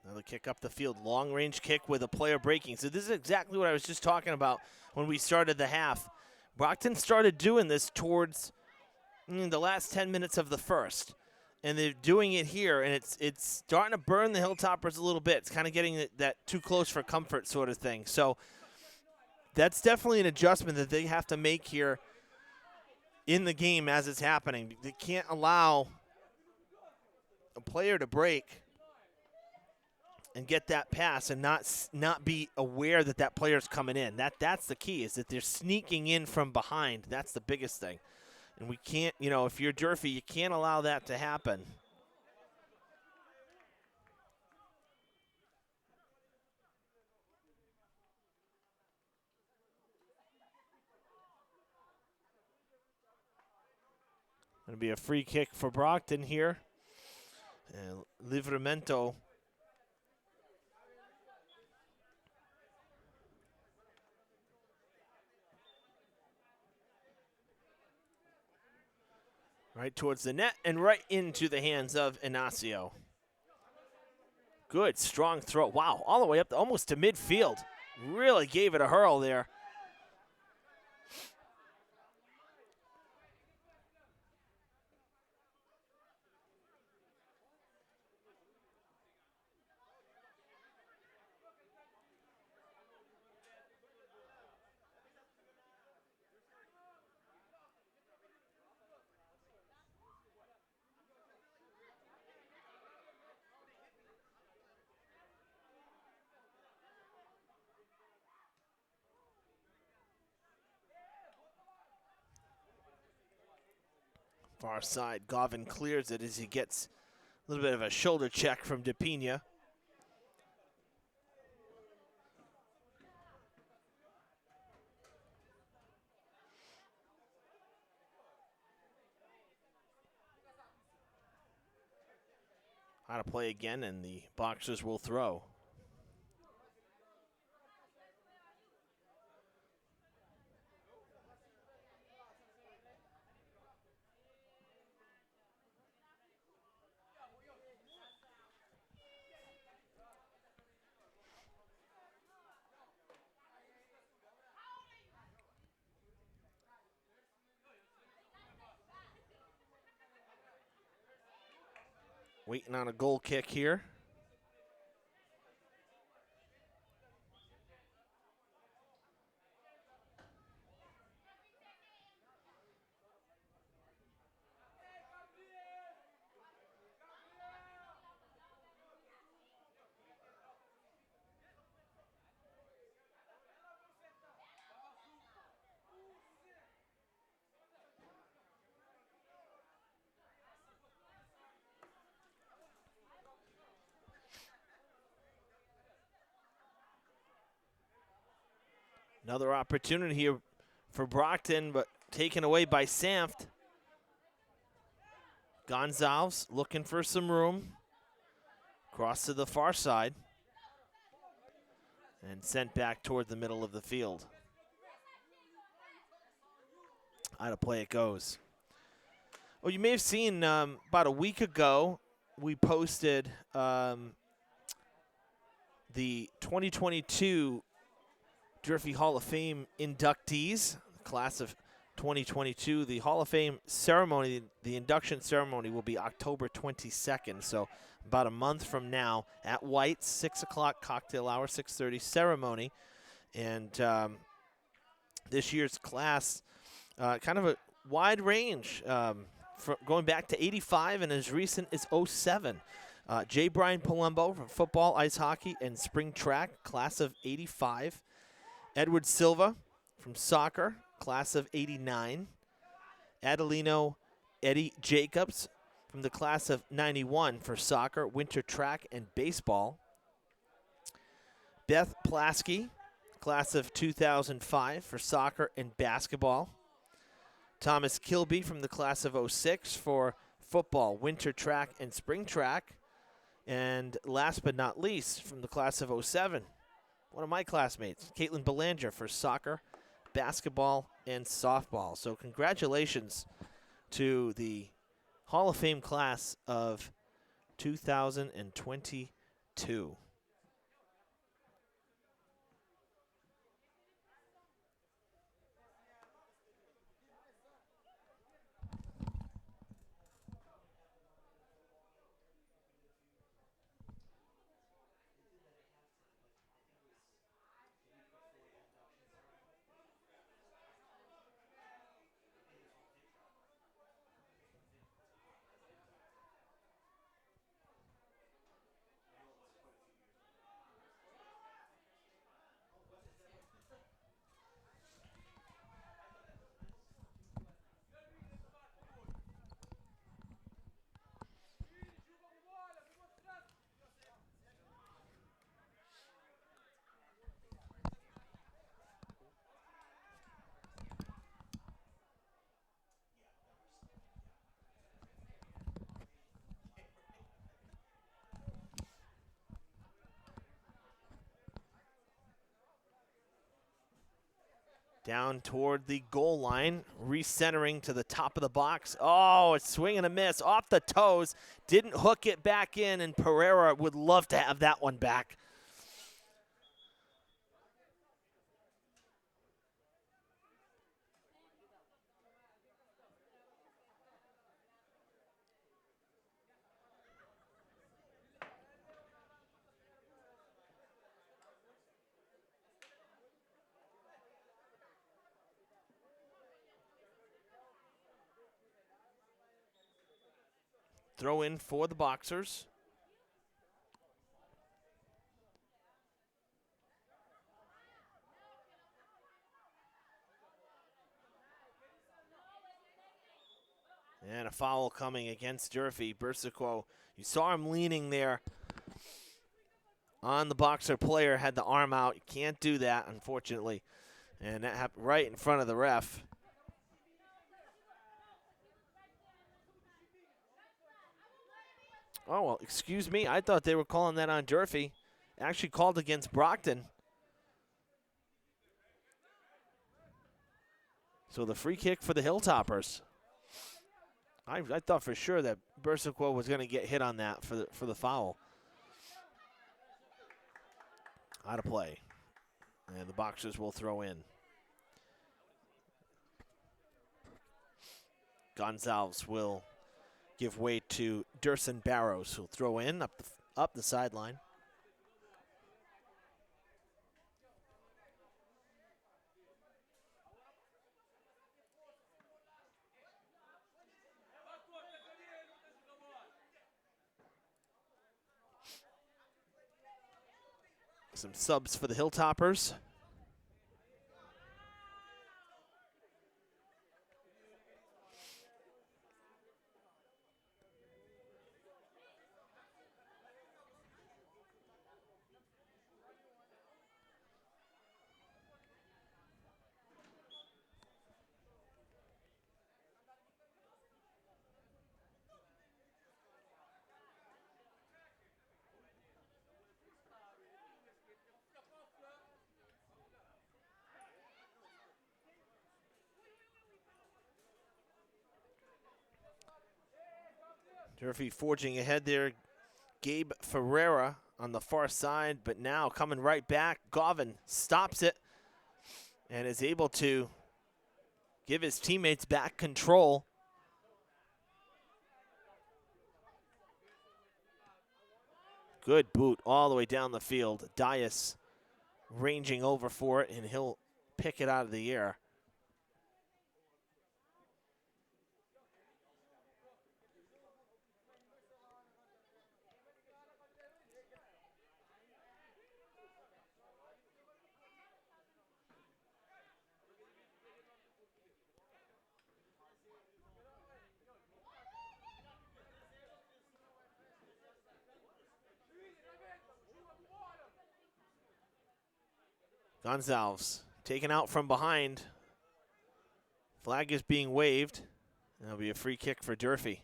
Another kick up the field, long-range kick with a player breaking. So this is exactly what I was just talking about when we started the half. Brockton started doing this towards the last 10 minutes of the first. And they're doing it here, and it's starting to burn the Hilltoppers a little bit. It's kind of getting that too close for comfort sort of thing. So that's definitely an adjustment that they have to make here in the game as it's happening. They can't allow a player to break and get that pass and not be aware that player's coming in. That's the key, is that they're sneaking in from behind. That's the biggest thing. And we can't, if you're Durfee, you can't allow that to happen. Going to be a free kick for Brockton here. And Livramento. Right towards the net and right into the hands of Inacio. Good, strong throw. Wow, all the way up almost to midfield. Really gave it a hurl there. Far side, Govan clears it as he gets a little bit of a shoulder check from DePina. How to play again, and the Boxers will throw. Waiting on a goal kick here. Another opportunity here for Brockton, but taken away by Sanft. Gonzalez looking for some room. Cross to the far side. And sent back toward the middle of the field. Out of play it goes. Well, you may have seen about a week ago, we posted the 2022 Durfee Hall of Fame inductees, class of 2022. The Hall of Fame ceremony, the induction ceremony, will be October 22nd, so about a month from now at White's, 6 o'clock cocktail hour, 6:30 ceremony. And this year's class, kind of a wide range, going back to 85 and as recent as 07. J. Brian Palumbo from football, ice hockey, and spring track, class of 85. Edward Silva from soccer, class of 89. Adelino Eddie Jacobs from the class of 91 for soccer, winter track, and baseball. Beth Plasky, class of 2005 for soccer and basketball. Thomas Kilby from the class of 06 for football, winter track, and spring track. And last but not least, from the class of 07, one of my classmates, Caitlin Belanger, for soccer, basketball, and softball. So congratulations to the Hall of Fame class of 2022. Down toward the goal line, recentering to the top of the box. Oh, it's swing and a miss off the toes. Didn't hook it back in, and Pereira would love to have that one back. Throw in for the Boxers. And a foul coming against Durfee. Bersico, you saw him leaning there on the Boxer player, had the arm out. You can't do that, unfortunately. And that happened right in front of the ref. Oh, well, excuse me. I thought they were calling that on Durfee. Actually called against Brockton. So the free kick for the Hilltoppers. I thought for sure that Bersico was going to get hit on that for the foul. Out of play. And the Boxers will throw in. Gonzalez will give way to Durson Barrows, who'll throw in up the sideline. Some subs for the Hilltoppers. Durfee forging ahead there. Gabe Ferreira on the far side, but now coming right back. Govan stops it and is able to give his teammates back control. Good boot all the way down the field. Dias ranging over for it, and he'll pick it out of the air. Gonzalez taken out from behind. Flag is being waved. That'll be a free kick for Durfee.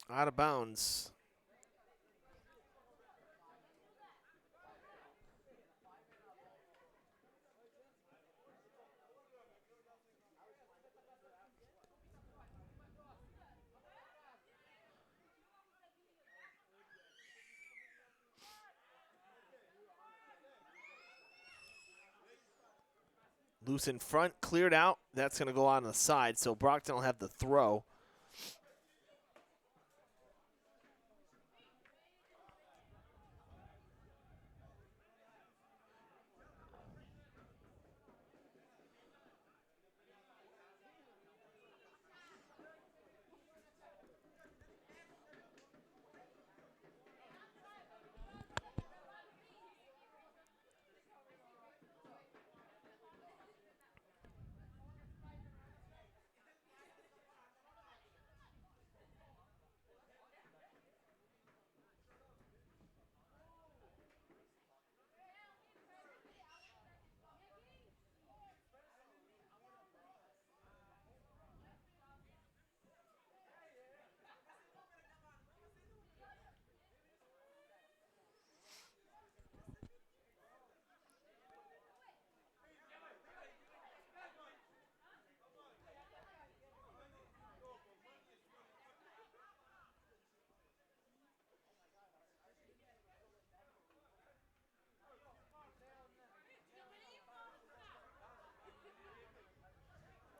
Out of bounds. Loose in front, cleared out. That's going to go on the side, so Brockton will have the throw.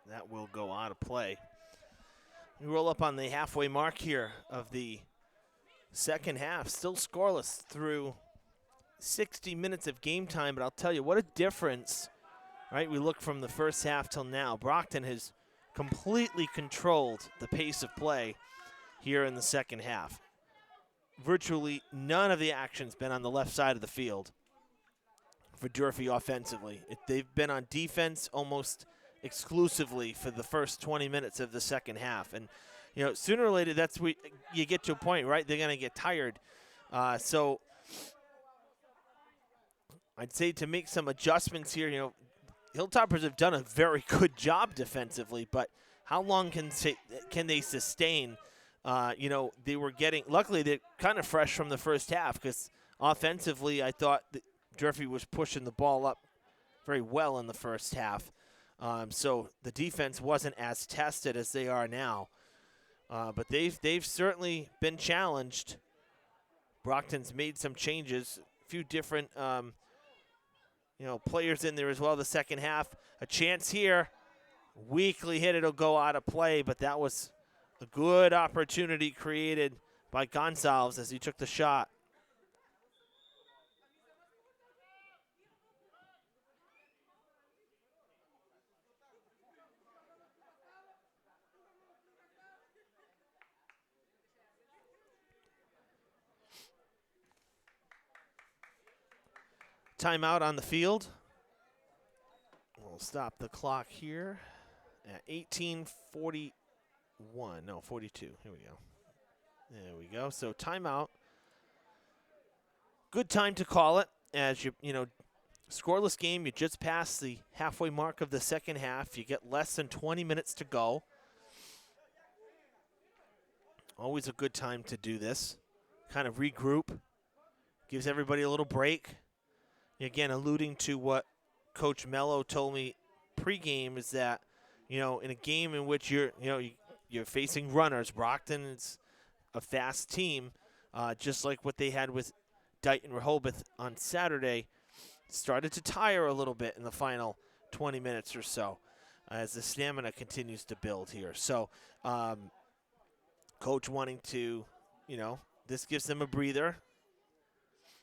That will go out of play. We roll up on the halfway mark here of the second half. Still scoreless through 60 minutes of game time, but I'll tell you what a difference, right? We look from the first half till now. Brockton has completely controlled the pace of play here in the second half. Virtually none of the action's been on the left side of the field for Durfee offensively. They've been on defense almost exclusively for the first 20 minutes of the second half. And, you know, sooner or later, that's where you get to a point, right? They're going to get tired. So I'd say to make some adjustments here, you know, Hilltoppers have done a very good job defensively, but how long can they sustain? You know, they were getting, luckily they're kind of fresh from the first half, because offensively I thought that Durfee was pushing the ball up very well in the first half. So the defense wasn't as tested as they are now. But they've certainly been challenged. Brockton's made some changes, a few different players in there as well the second half. A chance here. Weakly hit, it'll go out of play, but that was a good opportunity created by Gonsalves as he took the shot. Timeout on the field. We'll stop the clock here at 18:41. No, 42. Here we go. There we go. So timeout. Good time to call it, as scoreless game. You just passed the halfway mark of the second half. You get less than 20 minutes to go. Always a good time to do this. Kind of regroup. Gives everybody a little break. Again, alluding to what Coach Mello told me pregame, is that, in a game in which you're facing runners, Brockton is a fast team, just like what they had with Dighton Rehoboth on Saturday, started to tire a little bit in the final 20 minutes or so as the stamina continues to build here. So Coach wanting to, this gives them a breather.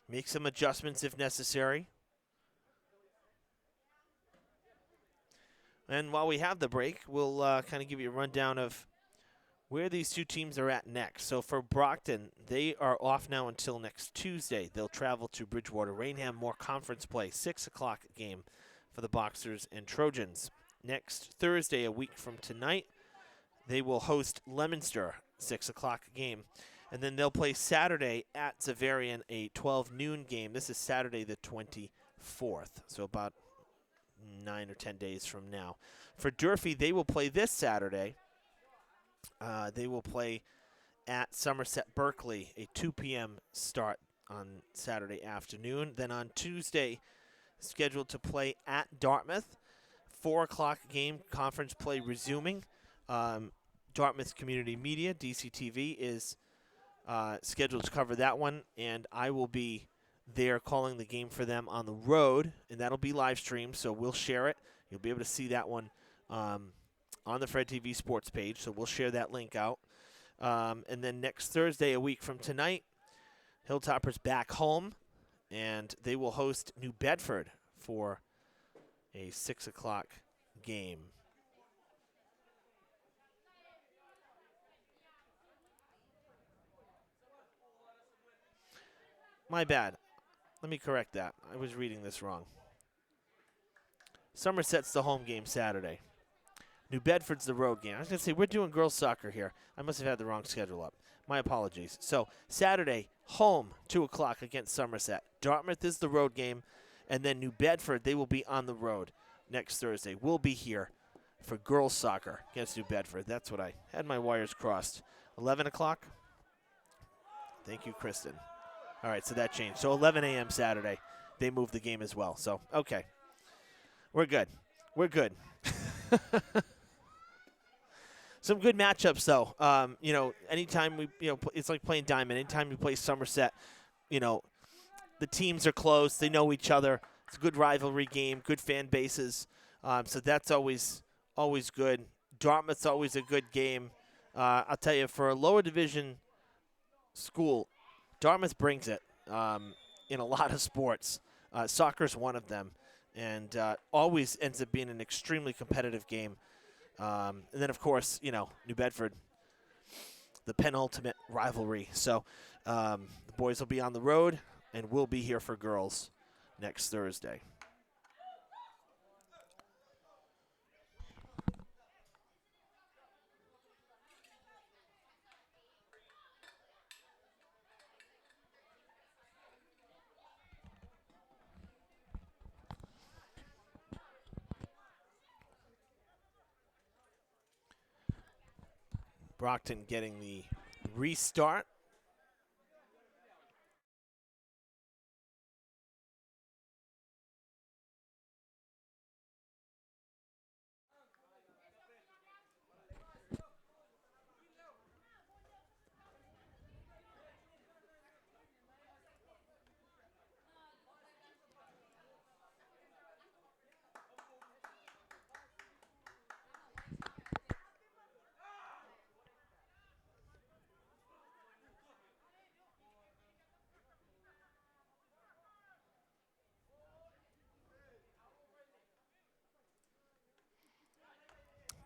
Make some adjustments if necessary. And while we have the break, we'll kind of give you a rundown of where these two teams are at next. So for Brockton, they are off now until next Tuesday. They'll travel to Bridgewater Rainham, more conference play, 6 o'clock game for the Boxers and Trojans. Next Thursday, a week from tonight, they will host Leominster, 6 o'clock game. And then they'll play Saturday at Xaverian, a 12 noon game. This is Saturday the 24th, so about 9 or 10 days from now. For Durfee, they will play this Saturday. They will play at Somerset Berkeley, a 2 p.m. start on Saturday afternoon. Then on Tuesday, scheduled to play at Dartmouth, 4 o'clock game, conference play resuming. Dartmouth Community Media, DCTV, is scheduled to cover that one, and I will be there calling the game for them on the road, and that'll be live streamed, so we'll share it. You'll be able to see that one on the Fred TV Sports page, so we'll share that link out. And then next Thursday, a week from tonight, Hilltoppers back home, and they will host New Bedford for a 6 o'clock game. My bad. Let me correct that. I was reading this wrong. Somerset's the home game Saturday. New Bedford's the road game. I was going to say, we're doing girls soccer here. I must have had the wrong schedule up. My apologies. So Saturday, home, 2 o'clock against Somerset. Dartmouth is the road game. And then New Bedford, they will be on the road next Thursday. We'll be here for girls soccer against New Bedford. That's what I had my wires crossed. 11 o'clock. Thank you, Kristen. All right, so that changed. So 11 a.m. Saturday, they moved the game as well. So, okay. We're good. We're good. Some good matchups, though. Anytime we, it's like playing Diamond. Anytime we play Somerset, the teams are close. They know each other. It's a good rivalry game, good fan bases. So that's always always good. Dartmouth's always a good game. I'll tell you, for a lower division school, Dartmouth brings it in a lot of sports. Soccer's one of them, and always ends up being an extremely competitive game. And then, of course, New Bedford, the penultimate rivalry. So the boys will be on the road, and we'll be here for girls next Thursday. Brockton getting the restart.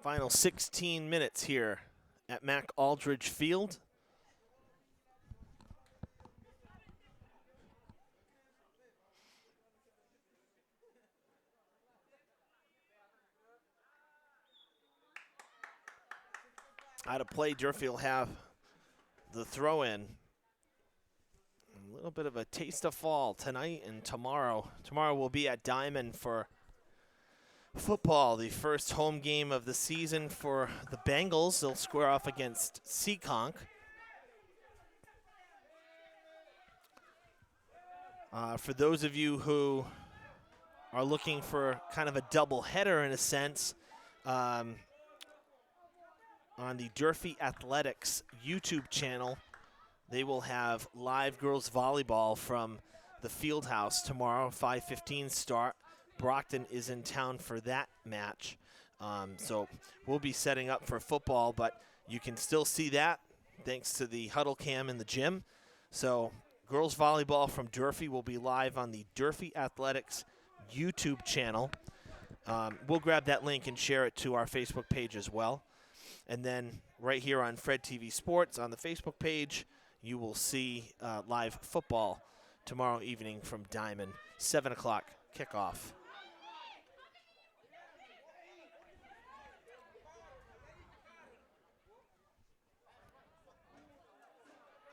Final 16 minutes here at Mac Aldridge Field. Out of play, Durfee will have the throw-in. A little bit of a taste of fall tonight and tomorrow. Tomorrow we'll be at Diamond for football, the first home game of the season for the Bengals. They'll square off against Seekonk. For those of you who are looking for kind of a double header in a sense, on the Durfee Athletics YouTube channel, they will have live girls volleyball from the field house tomorrow, 5:15 start. Brockton is in town for that match. So we'll be setting up for football, but you can still see that thanks to the huddle cam in the gym. So girls volleyball from Durfee will be live on the Durfee Athletics YouTube channel. We'll grab that link and share it to our Facebook page as well. And then right here on Fred TV Sports on the Facebook page, you will see live football tomorrow evening from Diamond, 7 o'clock kickoff.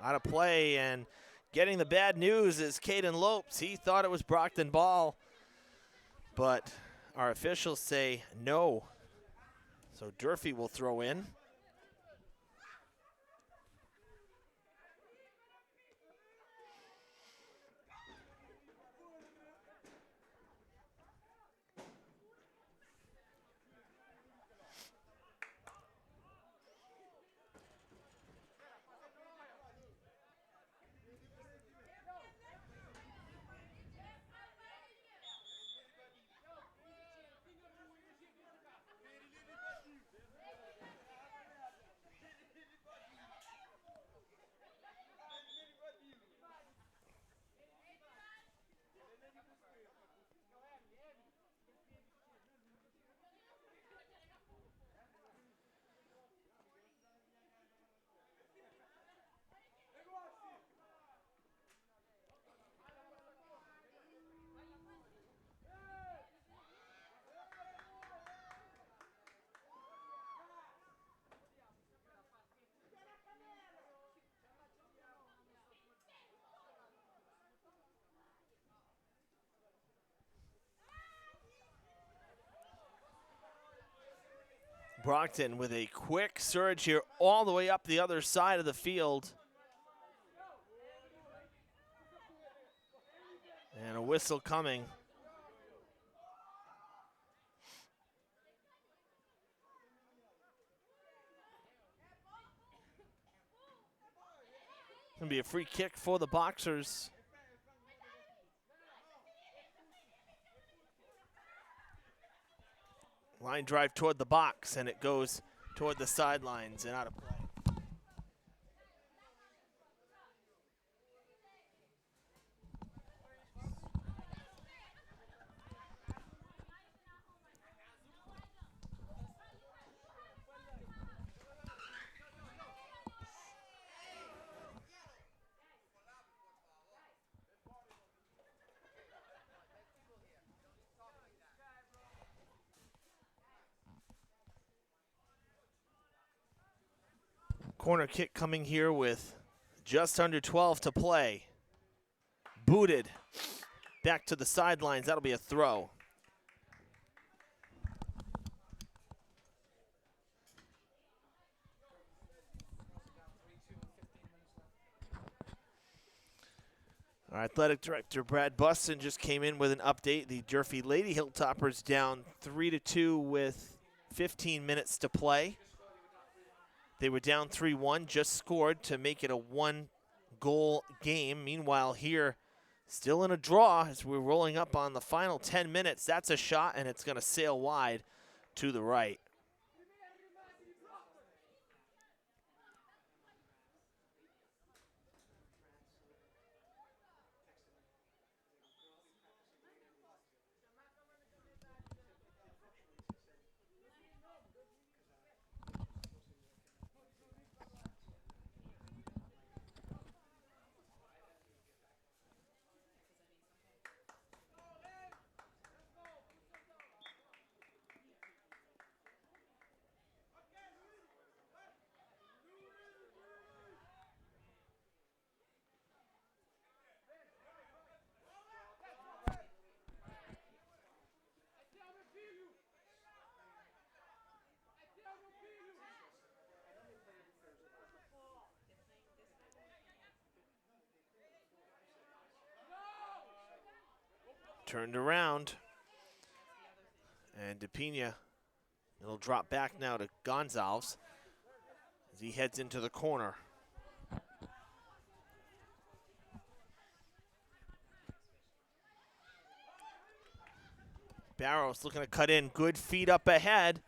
Out of play, and getting the bad news is Caden Lopes. He thought it was Brockton ball, but our officials say no. So Durfee will throw in. Brockton with a quick surge here all the way up the other side of the field. And a whistle coming. Gonna be a free kick for the Boxers. Line drive toward the box, and it goes toward the sidelines and out of play. Corner kick coming here with just under 12 to play. Booted back to the sidelines. That'll be a throw. Our athletic director, Brad Buston, just came in with an update. The Durfee Lady Hilltoppers down 3-2 with 15 minutes to play. They were down 3-1, just scored to make it a one-goal game. Meanwhile, here, still in a draw as we're rolling up on the final 10 minutes. That's a shot, and it's going to sail wide to the right. Turned around, and DePina, it'll drop back now to Gonzalez as he heads into the corner. Barrows looking to cut in, good feet up ahead.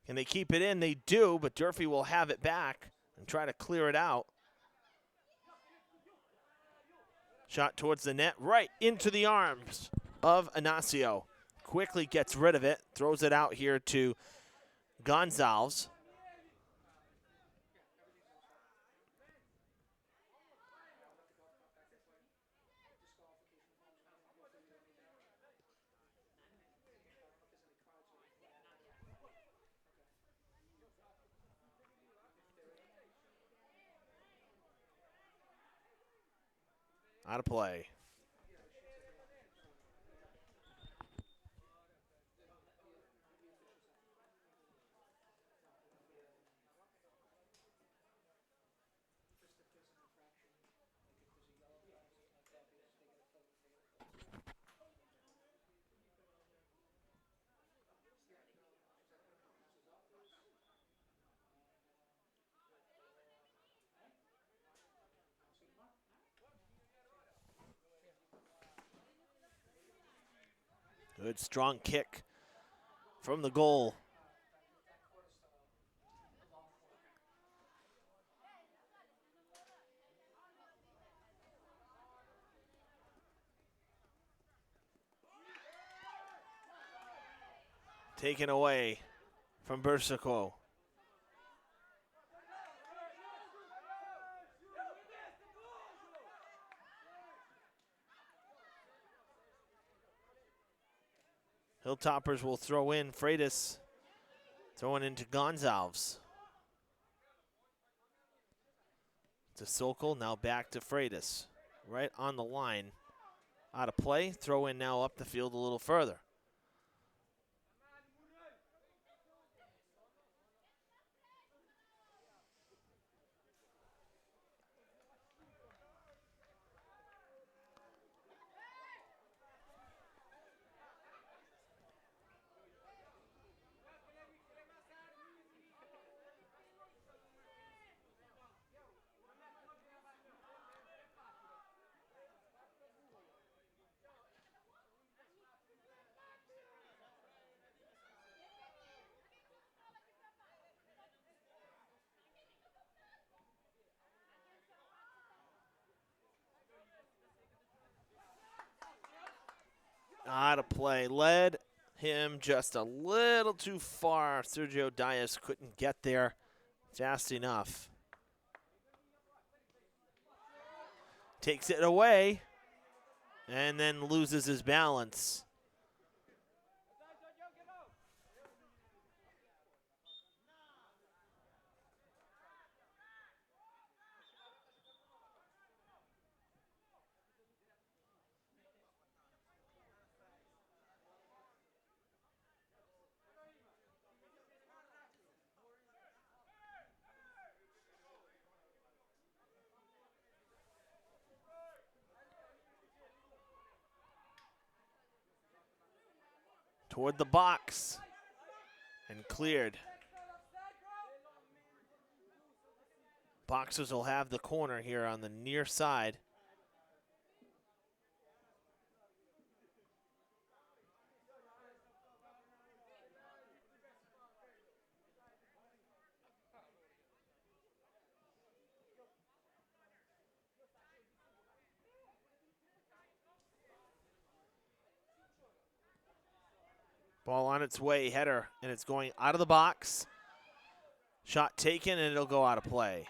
Can they keep it in? They do, but Durfee will have it back and try to clear it out. Shot towards the net, right into the arms of Inacio. Quickly gets rid of it, throws it out here to Gonzalez. Out of play. Good strong kick from the goal. Taken away from Bersico. Hilltoppers will throw in Freitas, throwing into Gonzalez. To Sokol, now back to Freitas. Right on the line. Out of play, throw in now up the field a little further. Out of play. Led him just a little too far. Sergio Dias couldn't get there fast enough. Takes it away and then loses his balance. Toward the box and cleared. Boxers will have the corner here on the near side. Ball on its way, header, and it's going out of the box. Shot taken, and it'll go out of play.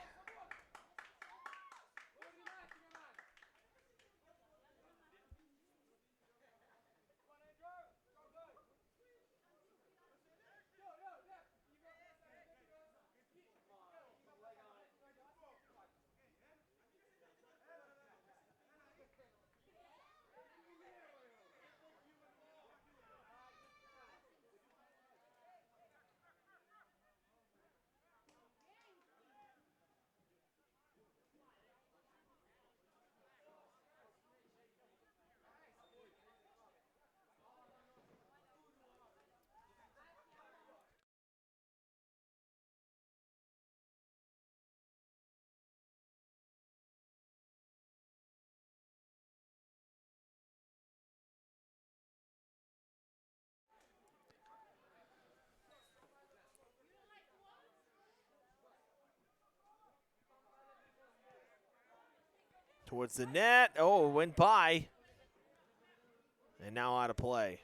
Towards the net. Oh, it went by. And now out of play.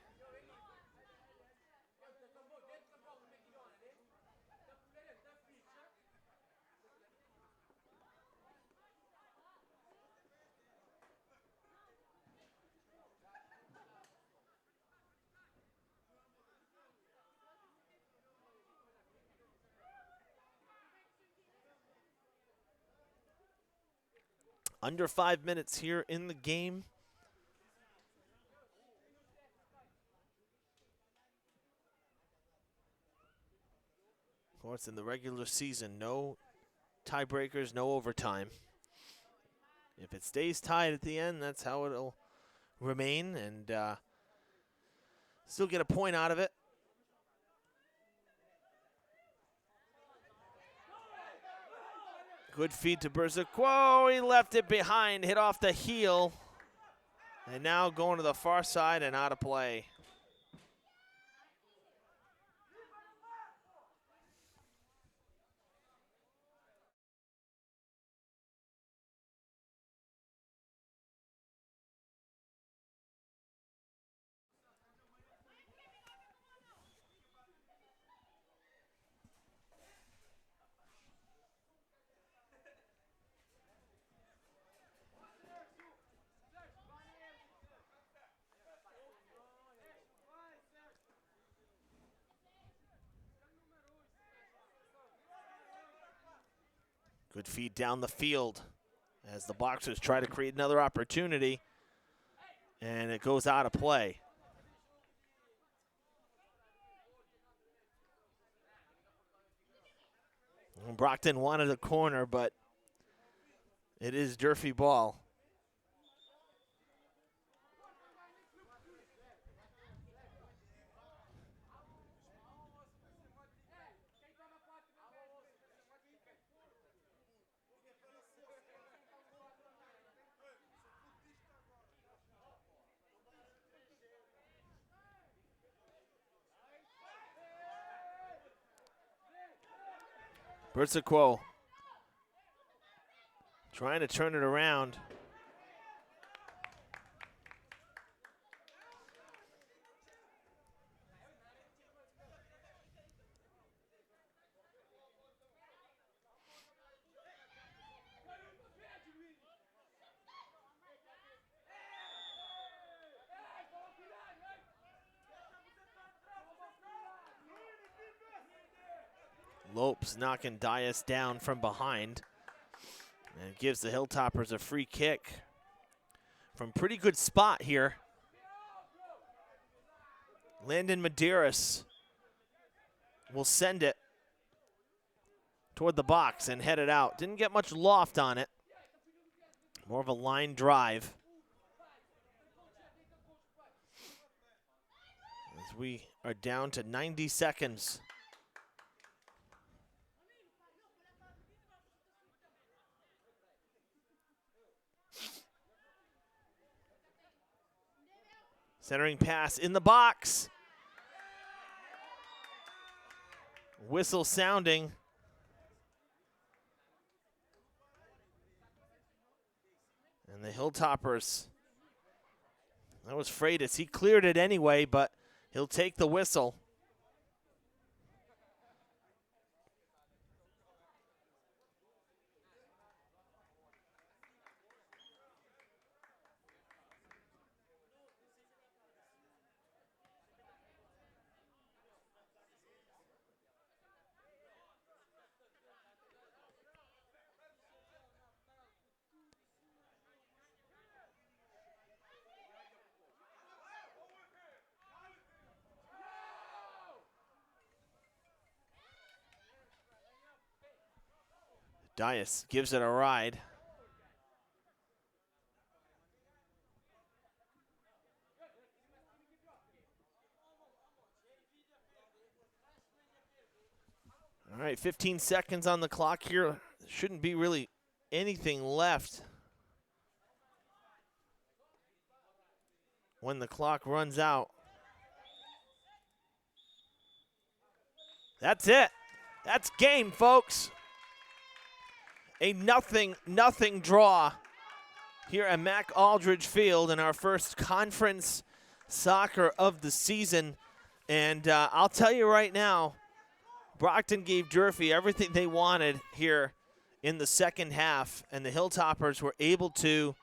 Under 5 minutes here in the game. Of course, in the regular season, no tiebreakers, no overtime. If it stays tied at the end, that's how it'll remain, and still get a point out of it. Good feed to Berzaquo. He left it behind, hit off the heel. And now going to the far side and out of play. Good feed down the field as the Boxers try to create another opportunity, and it goes out of play. Brockton wanted a corner, but it is Durfee ball. Berzaquo trying to turn it around. Lopes knocking Dias down from behind. And it gives the Hilltoppers a free kick from pretty good spot here. Landon Medeiros will send it toward the box and head it out. Didn't get much loft on it. More of a line drive. As we are down to 90 seconds. Centering pass in the box. Whistle sounding. And the Hilltoppers, that was Freitas. He cleared it anyway, but he'll take the whistle. Dias gives it a ride. All right, 15 seconds on the clock here. Shouldn't be really anything left when the clock runs out. That's it. That's game, folks. A nothing draw here at Mac Aldridge Field in our first conference soccer of the season. And I'll tell you right now, Brockton gave Durfee everything they wanted here in the second half, and the Hilltoppers were able to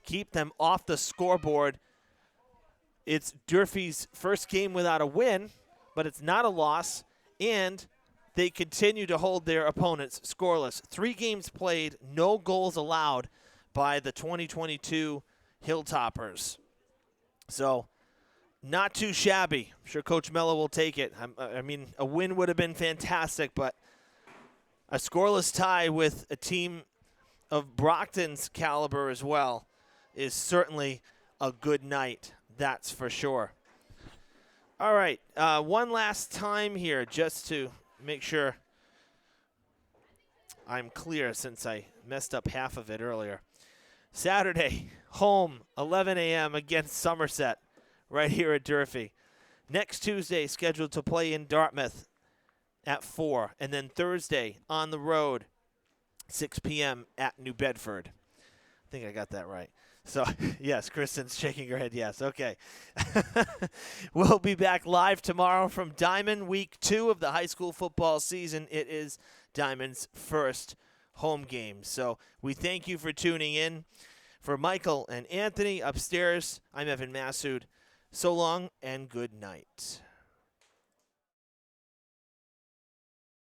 keep them off the scoreboard. It's Durfee's first game without a win, but it's not a loss, and they continue to hold their opponents scoreless. 3 games played, no goals allowed by the 2022 Hilltoppers. So, not too shabby. I'm sure Coach Mello will take it. I mean, a win would have been fantastic, but a scoreless tie with a team of Brockton's caliber as well is certainly a good night, that's for sure. All right, one last time here just to make sure I'm clear since I messed up half of it earlier. Saturday, home, 11 a.m. against Somerset right here at Durfee. Next Tuesday, scheduled to play in Dartmouth at 4. And then Thursday, on the road, 6 p.m. at New Bedford. I think I got that right. So, yes, Kristen's shaking her head yes. Okay. We'll be back live tomorrow from Diamond, week 2 of the high school football season. It is Diamond's first home game. So we thank you for tuning in. For Michael and Anthony upstairs, I'm Evan Massoud. So long and good night.